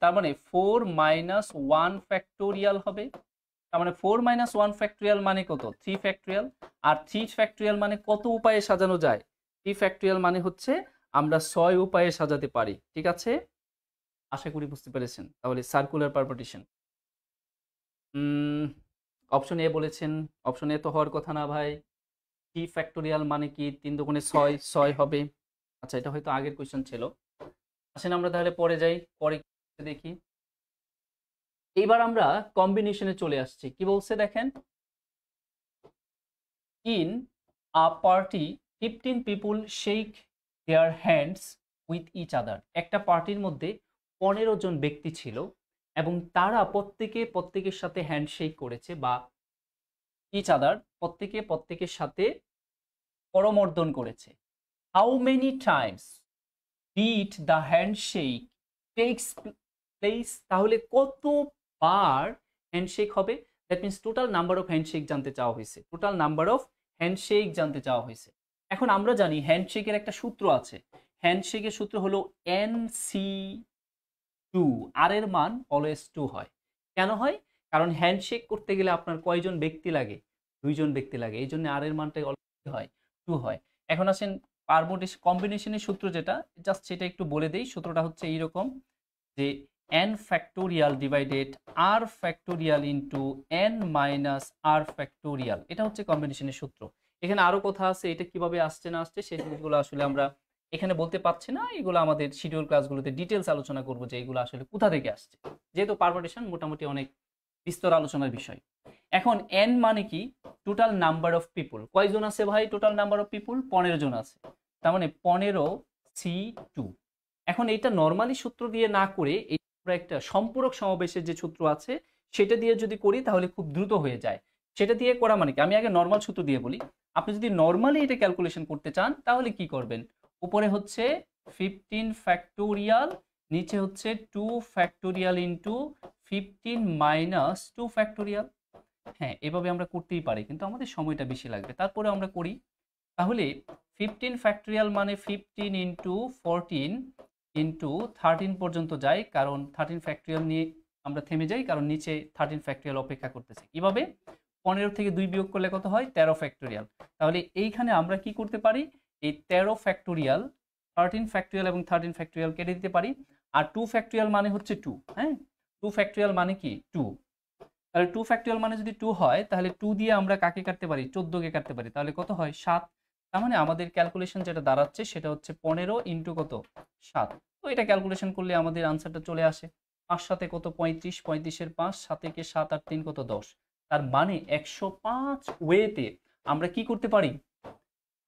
তার মানে 4 মাইনাস 1 ফ্যাক্টোরিয়াল হবে। তার মানে 4 মাইনাস 1 ফ্যাক্টোরিয়াল মানে কত? 3 ফ্যাক্টোরিয়াল। আর 3 ফ্যাক্টোরিয়াল মানে কত উপায়ে সাজানো যায়? 3 ফ্যাক্টোরিয়াল মানে হচ্ছে আমরা 6 উপায়ে সাজাতে পারি। ঠিক আছে, আশা করি বুঝতে পেরেছেন। তাহলে সার্কুলার পারমিউটেশন। অপশন এ বলেছেন, অপশন এ তো হওয়ার কথা না ভাই। 3 ফ্যাক্টোরিয়াল মানে কি? 3 দুগুণে 6, 6 হবে। আচ্ছা, এটা হয়তো আগের কোয়েশ্চেন ছিল। আসেন আমরা তাহলে পরে যাই, পরে দেখি। এইবার আমরা কম্বিনেশনে চলে আসছি। কি বলছে দেখেন, in a party 15 people shake their hands with each other. একটা পার্টির মধ্যে 15 জন ব্যক্তি ছিল এবং তারা প্রত্যেকের সাথে হ্যান্ডশেক করেছে, বা ইচ আদার প্রত্যেকের সাথে করমর্দন করেছে। How many Times did the handshake takes place? তাহলে কতবার হ্যান্ডশেক হবে? That means total number of handshake জানতে চাওয়া হয়েছে। টোটাল নাম্বার অফ হ্যান্ডশেক জানতে চাওয়া হয়েছে। এখন আমরা জানি হ্যান্ডশেকের একটা সূত্র আছে। হ্যান্ডশেকের সূত্র হলো NC2, আর এর মান অলওয়েজ 2 হয়। কেন হয়? কারণ হ্যান্ডশেক করতে গেলে আপনার কয়জন ব্যক্তি লাগে? 2 জন ব্যক্তি লাগে। এই জন্য আর এর মানটা অলওয়েজ হয় 2 হয়। এখন আসেন কম্বিনেশনের সূত্র যেটা, জাস্ট সেটা একটু বলে দেই। সূত্রটা হচ্ছে এইরকম যে n factorial divided r factorial into n minus r factorial. এটা হচ্ছে কম্বিনেশনের সূত্র। এখানে আরো কথা আছে, এটা কিভাবে আসছে না আসছে সেই জিনিসগুলো আসলে আমরা এখানে বলতে পারছি না। এগুলো আমাদের শিডিউল ক্লাসগুলোতে ডিটেলস আলোচনা করব যে এগুলো আসলে কোথা থেকে আসছে, যেহেতু পারমিউটেশন মোটামুটি অনেক বিস্তর আলোচনার বিষয়। এখন n মানে কি? Total number of people. কয়জন আছে ভাই টোটাল নাম্বার অফ পিপুল? 15 জন আছে। তার মানে 15C2। এখন এটা নরমালি সূত্র দিয়ে না করে আমরা একটা সম্পূরক সমাবেশের যে সূত্র আছে সেটা দিয়ে যদি করি তাহলে খুব দ্রুত হয়ে যায়। সেটা দিয়ে করা মানে কি? আমি আগে নরমাল সূত্র দিয়ে বলি। আপনি যদি নরমালি এটা ক্যালকুলেশন করতে চান তাহলে কি করবেন? উপরে হচ্ছে 15 ফ্যাক্টোরিয়াল, নিচে হচ্ছে 2 ফ্যাক্টোরিয়াল ইনটু 15 মাইনাস 2 ফ্যাক্টোরিয়াল। হ্যাঁ, এভাবে আমরা করতেই পারি, কিন্তু আমাদের সময়টা বেশি লাগবে। তারপরে আমরা করি। তাহলে 15 ফ্যাক্টোরিয়াল মানে 15 ইনটু 14 ইনটু 13 পর্যন্ত যাই, কারণ 13 ফ্যাক্টোরিয়াল নিয়ে আমরা থেমে যাই, কারণ নিচে 13 ফ্যাক্টোরিয়াল অপেক্ষা করতেছে। কিভাবে? 15 থেকে 2 বিয়োগ করলে কত হয়? 13 ফ্যাক্টোরিয়াল। তাহলে এইখানে আমরা কি করতে পারি? এই 13 ফ্যাক্টোরিয়াল, 13 ফ্যাক্টোরিয়াল এবং 13 ফ্যাক্টোরিয়াল কেটে দিতে পারি। আর 2 ফ্যাক্টোরিয়াল মানে হচ্ছে 2। হ্যাঁ, 2 ফ্যাক্টোরিয়াল মানে কি? 2। তাহলে 2 ফ্যাক্টোরিয়াল মানে যদি 2 হয় তাহলে 2 দিয়ে আমরা কাকে কাটতে পারি? 14 কে কাটতে পারি। তাহলে কত হয়? 7। তার মানে আমাদের ক্যালকুলেশন যেটা দাঁড়াচ্ছে সেটা হচ্ছে 15 ইনটু কত? 7। তো এটা ক্যালকুলেশন করলে আমাদের আনসারটা চলে আসে। 5 সাথে কত? 35, 35 এর 5, 7 একে 7 আর 3 কত? 10। তার মানে 105 ওয়েতে আমরা কি করতে পারি?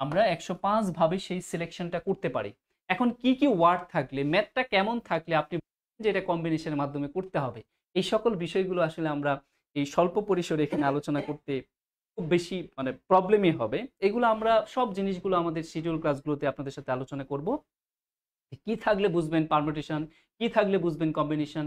আমরা 105 ভাবে সেই সিলেকশনটা করতে পারি। এখন কি কি ওয়ার্ড থাকলে, ম্যাথটা কেমন থাকলে আপনি যে এটা কম্বিনেশনের মাধ্যমে করতে হবে, এই সকল বিষয়গুলো আসলে আমরা এই স্বল্প পরিসরে এখানে আলোচনা করতে খুব বেশি মানে প্রবলেমই হবে। এগুলো আমরা সব জিনিসগুলো আমাদের শিডিউল ক্লাসগুলোতে আপনাদের সাথে আলোচনা করব। কি থাকলে বুঝবেন পারমিউটেশন, কি থাকলে বুঝবেন কম্বিনেশন,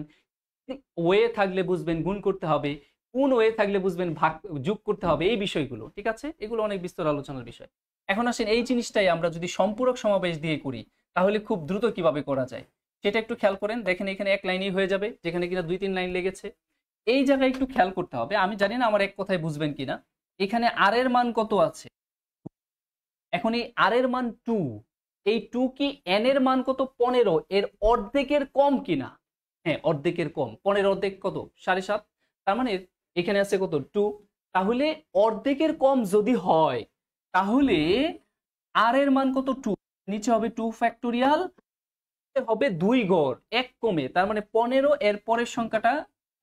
ওয়ে থাকলে বুঝবেন গুণ করতে হবে, কোন ওয়ে থাকলে বুঝবেন ভাগ যোগ করতে হবে, এই বিষয়গুলো। ঠিক আছে, এগুলো অনেক বিস্তর আলোচনার বিষয়। এখন আসেন এই জিনিসটাই আমরা যদি সম্পূরক সমাবেশ দিয়ে করি তাহলে খুব দ্রুত কিভাবে করা যায় সেটা একটু খেয়াল করেন। দেখেন এখানে এক লাইনেই হয়ে যাবে, যেখানে কিনা 2-3 লাইন লেগেছে। এই জায়গায় একটু খেয়াল করতে হবে। আমি জানি না আমার এক কথায় বুঝবেন কিনা। এখানে আর এর মান কত আছে? এখন এই আর এর মান 2। এই 2 কি n এর মান কত? 15। এর অর্ধেকের কম কিনা? হ্যাঁ, অর্ধেকের কম। 15 অর্ধেক কত? 7.5। তার মানে এখানে আছে কত? 2। তাহলে অর্ধেকের কম যদি হয় তাহলে আর এর মান কত? 2। নিচে হবে 2 ফ্যাক্টোরিয়াল, হবে 2 গড় 1 কমে, তার মানে 15। এর পরের সংখ্যাটা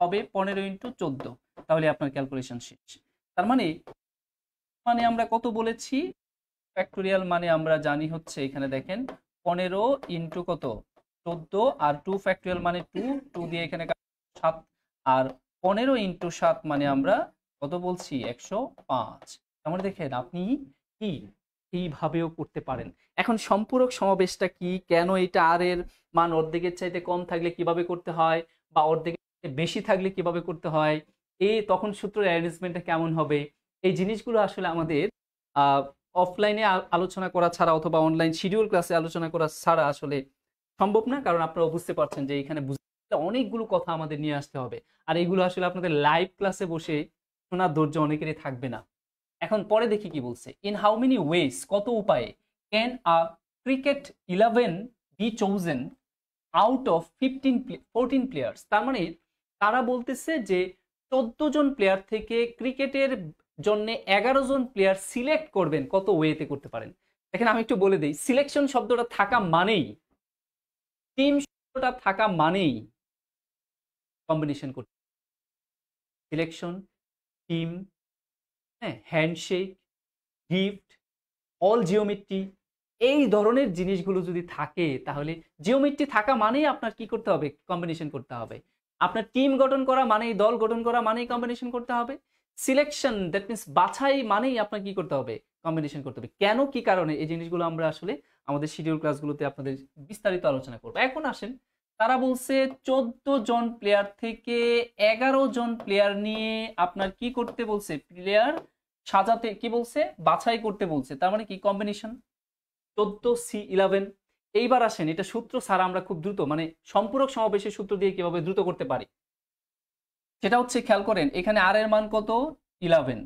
হবে 15 ইনটু 14। তাহলে আপনার ক্যালকুলেশন শেষ। তার মানে আমরা কত বলেছি? ফ্যাক্টোরিয়াল মানে আমরা জানি হচ্ছে, এখানে দেখেন 15 ইনটু কত? 14। আর 2 ফ্যাক্টোরিয়াল মানে 2, 2 দিয়ে এখানে 7। আর 15 ইনটু 7 মানে আমরা কত বলছি? 105। তার মানে দেখেন আপনি কি এইভাবেও করতে পারেন। এখন সম্পূরক সমাবেশটা কি, কেন এটা আর এর মান অর্ধেকের চাইতে কম থাকলে কিভাবে করতে হয়, বা অর্ধেকের চাইতে বেশি থাকলে কিভাবে করতে হয়, এই তখন সূত্রের অ্যারেঞ্জমেন্টটা কেমন হবে, এই জিনিসগুলো আসলে আমাদের অফলাইনে আলোচনা করা ছাড়া অথবা অনলাইন শিডিউল ক্লাসে আলোচনা করা ছাড়া আসলে সম্ভব না, কারণ আপনারা বুঝতে পারছেন যে এখানে বুঝতে অনেকগুলো কথা আমাদের নিয়ে আসতে হবে, আর এগুলো আসলে আপনাদের লাইভ ক্লাসে বসে শোনার ধৈর্য অনেকেরই থাকবে না। এখন পরে দেখি কি বলছে, ইন হাউ মেনি ওয়েজ, কত উপায়ে, can a cricket 11 be chosen out of 14 players. তার মানে তারা বলতেছে যে 14 জন প্লেয়ার থেকে ক্রিকেটের জন্য 11 জন প্লেয়ার সিলেক্ট করবেন, কত ওয়েতে করতে পারেন। দেখেন আমি একটু বলে দিই, সিলেকশন শব্দটা থাকা মানেই, টিম শব্দটা থাকা মানেই কম্বিনেশন করতে, সিলেকশন, টিম, হ্যাঁ, হ্যান্ডশেক, গিফট, অল জিওমেট্রি, এই ধরনের জিনিসগুলো যদি থাকে তাহলে জিওমেট্রি থাকা মানেই আপনার কি করতে হবে, কম্বিনেশন করতে হবে। আপনার টিম গঠন করা মানেই, দল গঠন করা মানেই কম্বিনেশন করতে হবে। সিলেকশন, দ্যাট মিনস বাছাই মানেই আপনার কি করতে হবে, কম্বিনেশন করতে হবে। কেন, কি কারণে, এই জিনিসগুলো আমরা আসলে আমাদের শিডিউল ক্লাসগুলোতে আপনাদের বিস্তারিত আলোচনা করবো। এখন আসেন, তারা বলছে 14 জন প্লেয়ার থেকে 11 জন প্লেয়ার নিয়ে আপনার কি করতে বলছে, প্লেয়ার সাজাতে কি বলছে, বাছাই করতে বলছে। তার মানে কি, কম্বিনেশন 14C11। এইবার আসেন, এটা সূত্র ছাড়া আমরা খুব দ্রুত, মানে সম্পূরক সমাবেশের সূত্র দিয়ে কিভাবে দ্রুত করতে পারি সেটা হচ্ছে, খেয়াল করেন এখানে আর এর মান কত, 11,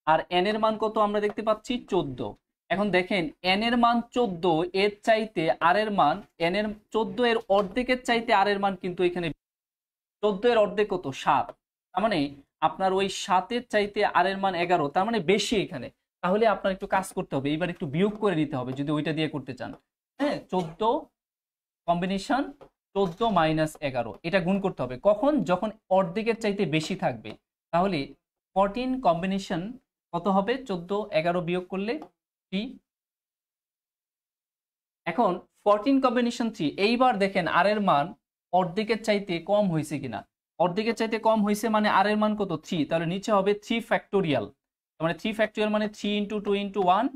আর এন এর মান কত আমরা দেখতে পাচ্ছি 14। এখন দেখেন এন এর মান 14, এর চাইতে আর এর মান, এন এর 14 এর অর্ধেকের চাইতে আর এর মান কিন্তু এখানে 14 এর অর্ধেক কত, 7। তার মানে আপনার ওই 7 এর চাইতে আর এর মান 11, তার মানে বেশি এখানে। তাহলে আপনার একটু কাজ করতে হবে, এবার একটু বিয়োগ করে নিতে হবে যদি ওইটা দিয়ে করতে চান। হ্যাঁ, 14 কম্বিনেশন 14 মাইনাস 11, এটা গুণ করতে হবে কখন, যখন অর্ধেকের চাইতে বেশি থাকবে। তাহলে 14 কম্বিনেশন কত হবে, 14 11 বিয়োগ করলে 3। এখন 14 কম্বিনেশন 3। এইবার দেখেন আর এর মান অর্ধেকের চাইতে কম হয়েছে কিনা, অর্ধেকের চাইতে কম হয়েছে মানে আর এর মান কত, 3। তাহলে নিচে হবে 3 ফ্যাক্টোরিয়াল, মানে 3 ফ্যাক্টোরিয়াল মানে 3 × 2 × 1,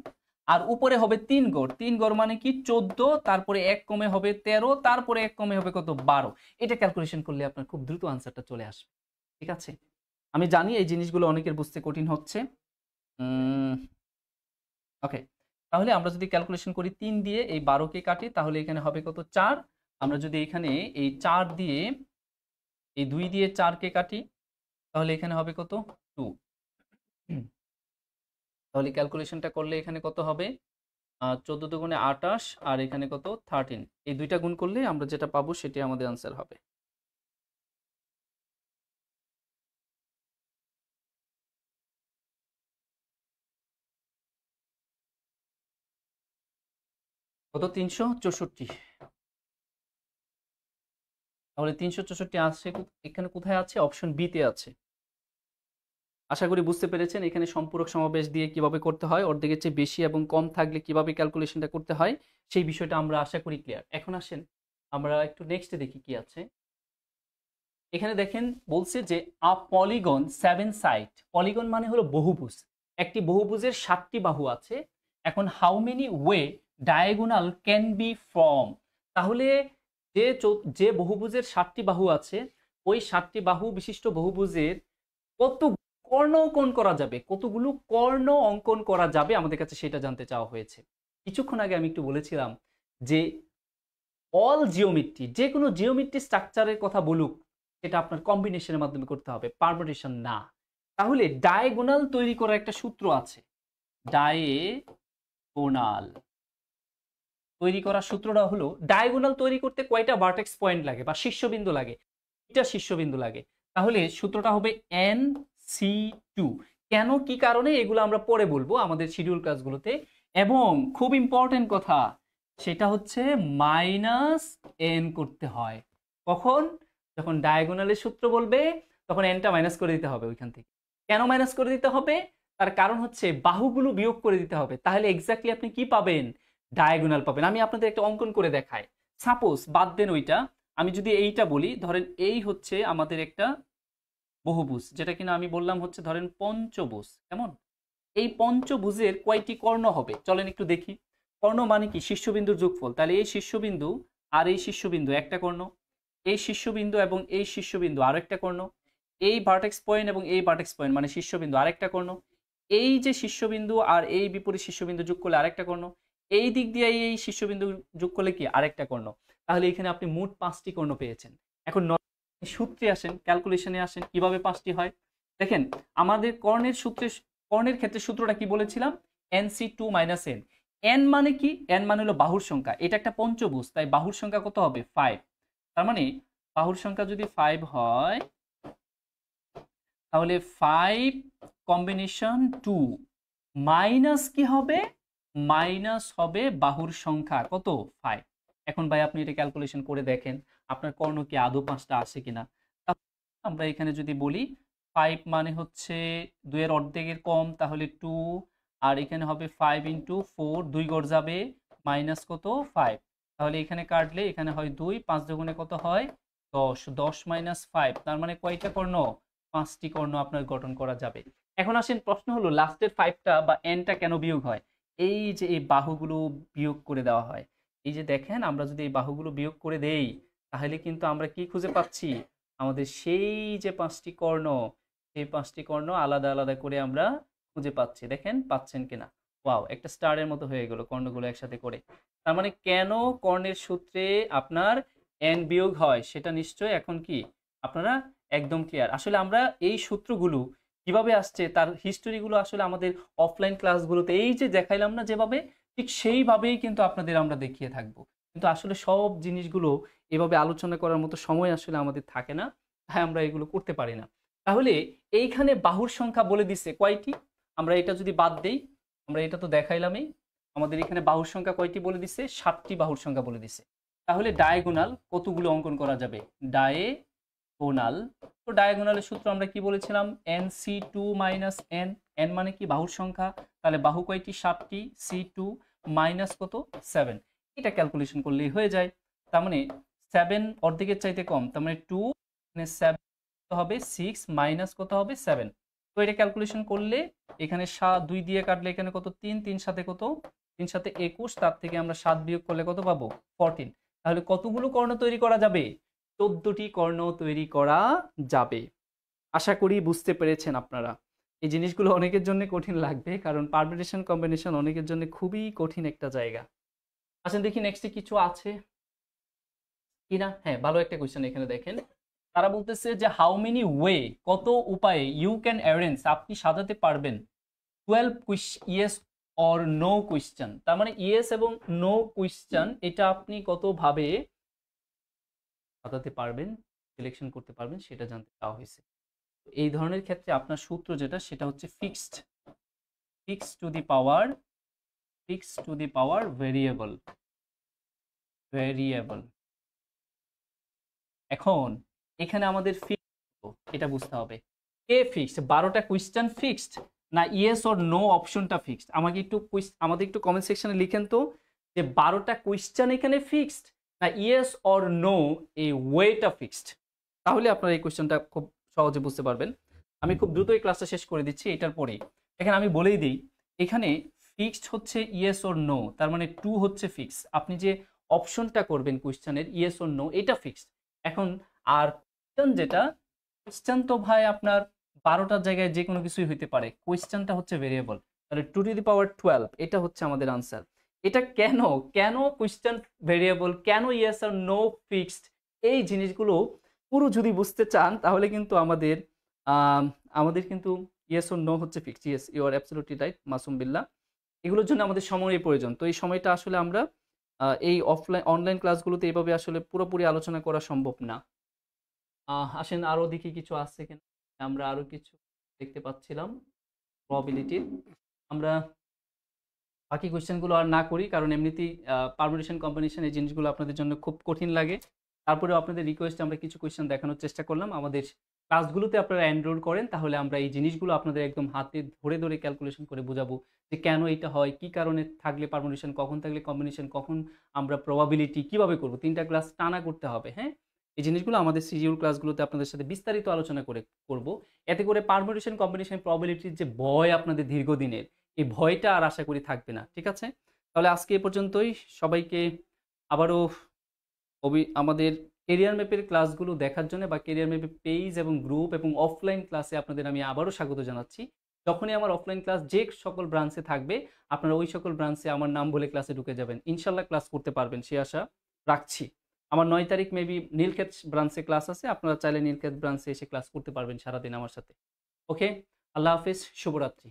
আর উপরে হবে 3 গড়। 3 গড় মানে কি 14, তারপরে 1 কমে হবে 13, তারপরে 1 কমে হবে কত, 12। এটা ক্যালকুলেশন করলে আপনার খুব দ্রুত আনসারটা চলে আসবে। ঠিক আছে, আমি জানি এই জিনিসগুলো অনেকের বুঝতে কঠিন হচ্ছে। ওকে, তাহলে আমরা যদি ক্যালকুলেশন করি 3 দিয়ে এই 12কে কাটি, তাহলে এখানে হবে কত, 4। আমরা যদি এখানে এই 4 দিয়ে, এই 2 দিয়ে 4কে কাটি, তাহলে এখানে হবে কত, 2। তাহলে ক্যালকুলেশনটা করলে এখানে কত হবে, 14 দুগুণে 28, আর এখানে কত, 13। এই দুইটা গুণ করলে আমরা যেটা পাবো সেটাই আমাদের আনসার হবে। কত, 364। তাহলে 364 আছে এখানে, কোথায় আছে, অপশন বি তে আছে। আশা করি বুঝতে পেরেছেন এখানে সম্পূরক সমাবেশ দিয়ে কিভাবে করতে হয়, অর্ধেকের চেয়ে বেশি এবং কম থাকলে কিভাবে ক্যালকুলেশনটা করতে হয়, সেই বিষয়টা আমরা আশা করি ক্লিয়ার। এখন আসেন আমরা একটু নেক্সটে দেখি কি আছে। এখানে দেখেন বলছে যে আ পলিগন 7 সাইড, পলিগন মানে হলো বহুভুজ, একটি বহুভুজের 7টি বাহু আছে। এখন how many way diagonal can be form. তাহলে যে বহুভুজের 7টি বাহু আছে, ওই 7টি বাহু বিশিষ্ট বহুভুজের কত কর্ণ অঙ্কন করা যাবে, কতগুলো কর্ণ অঙ্কন করা যাবে, আমাদের কাছে সেটা জানতে চাওয়া হয়েছে। কিছুক্ষণ আগে আমি একটু বলেছিলাম যে অল জিওমেট্রি, যে কোনো জিওমেট্রি স্ট্রাকচারের কথা বলুক, সেটা আপনার কম্বিনেশনের মাধ্যমে করতে হবে, পারমুটেশন না। তাহলে ডায়াগোনাল তৈরি করার একটা সূত্র আছে, ডায়াগোনাল তৈরি করার সূত্রটা হলো, ডায়াগোনাল তৈরি করতে কয়টা ভার্টেক্স পয়েন্ট লাগে বা শীর্ষবিন্দু লাগে, এটা শীর্ষবিন্দু লাগে। তাহলে সূত্রটা হবে NC2। কেন, কি কারণে, এগুলো আমরা পরে বলবো আমাদের শিডিউল ক্লাসগুলোতে। এবং খুব ইম্পর্টেন্ট কথা, সেটা হচ্ছে -n করতে হয়। কখন, যখন ডায়াগোনালের সূত্র বলবে তখন nটা মাইনাস করে দিতে হবে ওইখান থেকে। কেন মাইনাস করে দিতে হবে, তার কারণ হচ্ছে বাহুগুলো বিয়োগ করে দিতে হবে, তাহলে এক্স্যাক্টলি আপনি কি পাবেন, ডায়াগোনাল পাবেন। আমি আপনাদের একটা অঙ্কন করে দেখাই। সাপোজ বাদ দেন ওইটা, আমি যদি এইটা বলি, ধরেন এই হচ্ছে আমাদের একটা বহুভুজ, যেটা কিনা আমি বললাম হচ্ছে ধরেন পঞ্চভুজ। কেমন, এই পঞ্চভুজের কয়টি কর্ণ হবে, চলেন একটু দেখি। কর্ণ মানে কি, শীর্ষবিন্দুর যোগফল। তাহলে এই শীর্ষবিন্দু আর এই শীর্ষবিন্দু একটা কর্ণ, এই শীর্ষবিন্দু এবং এই শীর্ষবিন্দু আরেকটা কর্ণ, এই ভার্টেক্স পয়েন্ট এবং এই ভার্টেক্স পয়েন্ট মানে শীর্ষবিন্দু আরেকটা কর্ণ, এই যে শীর্ষবিন্দু আর এই বিপরীত শীর্ষবিন্দু যোগ করলে আরেকটা কর্ণ, এই দিক দিয়ে এই শীর্ষবিন্দু যোগ করলে কি আরেকটা কর্ণ। তাহলে এখানে আপনি মোট 5টি কর্ণ পেয়েছেন। এখন সূত্রে আসেন, ক্যালকুলেশনে আসেন, কিভাবে 5টি হয় দেখেন। আমাদের কর্ণের ক্ষেত্রে সূত্রটা কি বলেছিলাম, NC2 - n। n মানে কি, n মানে হলো বাহুর সংখ্যা, এটা একটা পঞ্চভুজ, তাই বাহুর সংখ্যা কত হবে 5। তার মানে বাহুর সংখ্যা যদি 5 হয় তাহলে 5 কম্বিনেশন 2 মাইনাস কি হবে, মাইনাস হবে বাহুর সংখ্যা কত 5। এখন ভাই আপনি এটা ক্যালকুলেশন করে দেখেন আপনার কর্ণ কি আদৌ 5টা আসে কিনা। আমরা এখানে যদি বলি 5 মানে হচ্ছে 2 এর অর্ধেকের কম, তাহলে 2, আর এখানে হবে 5 × 4, 2 গড় যাবে, মাইনাস কত 5। তাহলে এখানে কাটলে এখানে হয় 2, 5 দুগুণে কত হয় 10, 10 - 5, তার মানে কয়টা কর্ণ, 5টি কর্ণ আপনার গঠন করা যাবে। এখন আসেন, প্রশ্ন হলো লাস্টের 5টা বা nটা কেন বিয়োগ হয়। এই যে এই বাহুগুলো বিয়োগ করে দেওয়া হয়, এই যে দেখেন আমরা যদি এই বাহুগুলো বিয়োগ করে দেই তাহলে কিন্তু আমরা কি খুঁজে পাচ্ছি, আমাদের সেই যে 5টি কর্ণ, সেই 5টি কর্ণ আলাদা আলাদা করে আমরা খুঁজে পাচ্ছি। দেখেন পাচ্ছেন কিনা, ওয়াও, একটা স্টারের মতো হয়ে গেল কর্ণগুলো একসাথে করে। তার মানে কেন কর্ণের সূত্রে আপনার n বিয়োগ হয় সেটা নিশ্চয়ই এখন কি আপনারা একদম ক্লিয়ার। আসলে আমরা এই সূত্রগুলো কিভাবে আসছে তার হিস্টোরিগুলো আসলে আমাদের অফলাইন ক্লাসগুলোতে এই যে দেখাইলাম না যেভাবে, ঠিক সেইভাবেই কিন্তু আপনাদের আমরা দেখিয়ে থাকবো। কিন্তু আসলে সব জিনিসগুলো এভাবে আলোচনা করার মতো সময় আসলে আমাদের থাকে না, তাই আমরা এগুলো করতে পারি না। তাহলে এইখানে বাহুর সংখ্যা বলে দিচ্ছে কয়টি, আমরা এটা যদি বাদ দেই, আমরা এটা তো দেখাইলামই, আমাদের এখানে বাহুর সংখ্যা কয়টি বলে দিচ্ছে, 7টি বাহুর সংখ্যা বলে দিচ্ছে। তাহলে ডায়াগোনাল কতগুলো অঙ্কন করা যাবে, ডায়াগোনাল, তো ডায়াগোনালের সূত্র আমরা কি বলেছিলাম, NC2 - n। n মানে কি বাহুর সংখ্যা, তাহলে বাহু কয়টি 7টি, C2 মাইনাস কত 7, এটা ক্যালকুলেশন করলেই হয়ে যায়। তার মানে 7 অর্ধেকের চাইতে কম, তার মানে 2 মানে 7 হবে 6 মাইনাস কত হবে 7। তো এটা ক্যালকুলেশন করলে এখানে 2 দিয়ে কাটলে এখানে কত 3, 3 সাথে কত, 3 সাথে 21, তার থেকে আমরা 7 বিয়োগ করলে কত পাবো 14। তাহলে কতগুলো কর্ণ তৈরি করা যাবে, 14টি কর্ণ তৈরি করা যাবে। আশা করি বুঝতে পেরেছেন আপনারা। এই জিনিসগুলো অনেকের জন্য কঠিন লাগবে, কারণ পারমিউটেশন কম্বিনেশন অনেকের জন্য খুবই কঠিন একটা জায়গা। আসেন দেখি নেক্সটে কিছু আছে কিনা। হ্যাঁ, ভালো একটা কোয়েশ্চেন এখানে দেখেন। তারা বলতেছে যে হাউ মেনি ওয়ে, কত উপায়ে ইউ ক্যান অ্যারেঞ্জ, আপনি সাজাতে পারবেন 12 ইয়েস অর নো কোয়েশ্চেন। তার মানে ইয়েস এবং নো কোয়েশ্চেন এটা আপনি কতভাবে সাজাতে পারবেন, সিলেকশন করতে পারবেন সেটা জানতে চাওয়া হয়েছে। এই ধরনের ক্ষেত্রে আপনার সূত্র যেটা সেটা হচ্ছে fixed to the power variable. এখন এখানে আমাদের এটা বুঝতে হবে, কে ফিক্সড, 12টা কোয়েশ্চেন ফিক্সড না ইয়েস অর নো অপশনটা ফিক্সড। আমাদের একটু কমেন্ট সেকশনে লিখেন তো যে 12টা কোয়েশ্চেন এখানে ফিক্সড না ইয়েস অর নো এই ওয়েটা ফিক্সড। তাহলে আপনারা এই কোয়েশ্চেনটা খুব সহজে বুঝতে পারবেন। আমি খুব দ্রুত এই ক্লাসটা শেষ করে দিচ্ছি এটার পরে। এখানে আমি বলেই দিই, এখানে ফিক্সড হচ্ছে ইয়েস অর নো, তার মানে 2 হচ্ছে ফিক্স। আপনি যে অপশনটা করবেন কোয়েশ্চেনের ইয়েস অর নো এটা ফিক্সড। এখন আর কোয়েশ্চেন যেটা, কোয়েশ্চেন তো ভাই আপনার 12টার জায়গায় যে কোনো কিছুই হইতে পারে, কোয়েশ্চেনটা হচ্ছে ভেরিয়েবল। তাহলে 2 টু দি পাওয়ার 12 এটা হচ্ছে আমাদের আনসার। এটা কেন কেন কোয়েশ্চেন ভেরিয়েবল, কেন ইয়েস আর নো ফিক্সড, এই জিনিসগুলো পুরো যদি বুঝতে চান তাহলে কিন্তু আমাদের কিন্তু ইয়েস অর নো হচ্ছে fixed. Yes, you are absolutely right Masum Billah. এগুলোর জন্য আমাদের সময়ের প্রয়োজন। তো এই সময়টা আসলে আমরা এই অনলাইন ক্লাসগুলোতে এইভাবে আসলে পুরোপুরি আলোচনা করা সম্ভব না। আসেন আরো দেখি কিছু আছে কিনা। আমরা আরো কিছু দেখতে পাচ্ছিলাম প্রবাবিলিটির। আমরা বাকি কোয়েশ্চেনগুলো আর না করি, কারণ এমনিতেই পারমিউটেশন কম্বিনেশন এই জিনিসগুলো আপনাদের জন্য খুব কঠিন লাগে। তারপরেও আপনাদের রিকোয়েস্টে আমরা কিছু কোয়েশ্চেন দেখানোর চেষ্টা করলাম। আমাদের ক্লাসগুলোতে আপনারা এনরোল করেন, তাহলে আমরা এই জিনিসগুলো আপনাদের একদম হাতে ধরে ধরে ক্যালকুলেশন করে বোঝাবো যে কেন এটা হয়, কি কারণে থাকলে পারমিউটেশন, কখন থাকলে কম্বিনেশন, কখন আমরা প্রবাবিলিটি কিভাবে করব। 3টা ক্লাস টানা করতে হবে। হ্যাঁ, এই জিনিসগুলো আমাদের সিজিউল ক্লাসগুলোতে আপনাদের সাথে বিস্তারিত আলোচনা করব। এতে করে পারমিউটেশন কম্বিনেশন প্রবাবিলিটির যে ভয় আপনাদের দীর্ঘদিনের, এই ভয়টা আর আশা করি থাকবে না। ঠিক আছে, তাহলে আজকে এ পর্যন্তই। সবাইকে আবারও আমাদের কেরিয়ার ম্যাপের ক্লাসগুলো দেখার জন্য বা কেরিয়ার ম্যাপের পেজ এবং গ্রুপ এবং অফলাইন ক্লাসে আপনাদের আমি আবারও স্বাগত জানাচ্ছি। যখনই আমার অফলাইন ক্লাস যে সকল ব্রাঞ্চে থাকবে আপনারা ওই সকল ব্রাঞ্চে আমার নাম বলে ক্লাসে ঢুকে যাবেন, ইনশাল্লাহ ক্লাস করতে পারবেন সে আশা রাখছি। আমার 9 তারিখ মেবি নীলক্ষেত ব্রাঞ্চে ক্লাস আছে, আপনারা চাইলে নীলক্ষেত ব্রাঞ্চে এসে ক্লাস করতে পারবেন সারাদিন আমার সাথে। ওকে, আল্লাহ হাফেজ, শুভরাত্রি।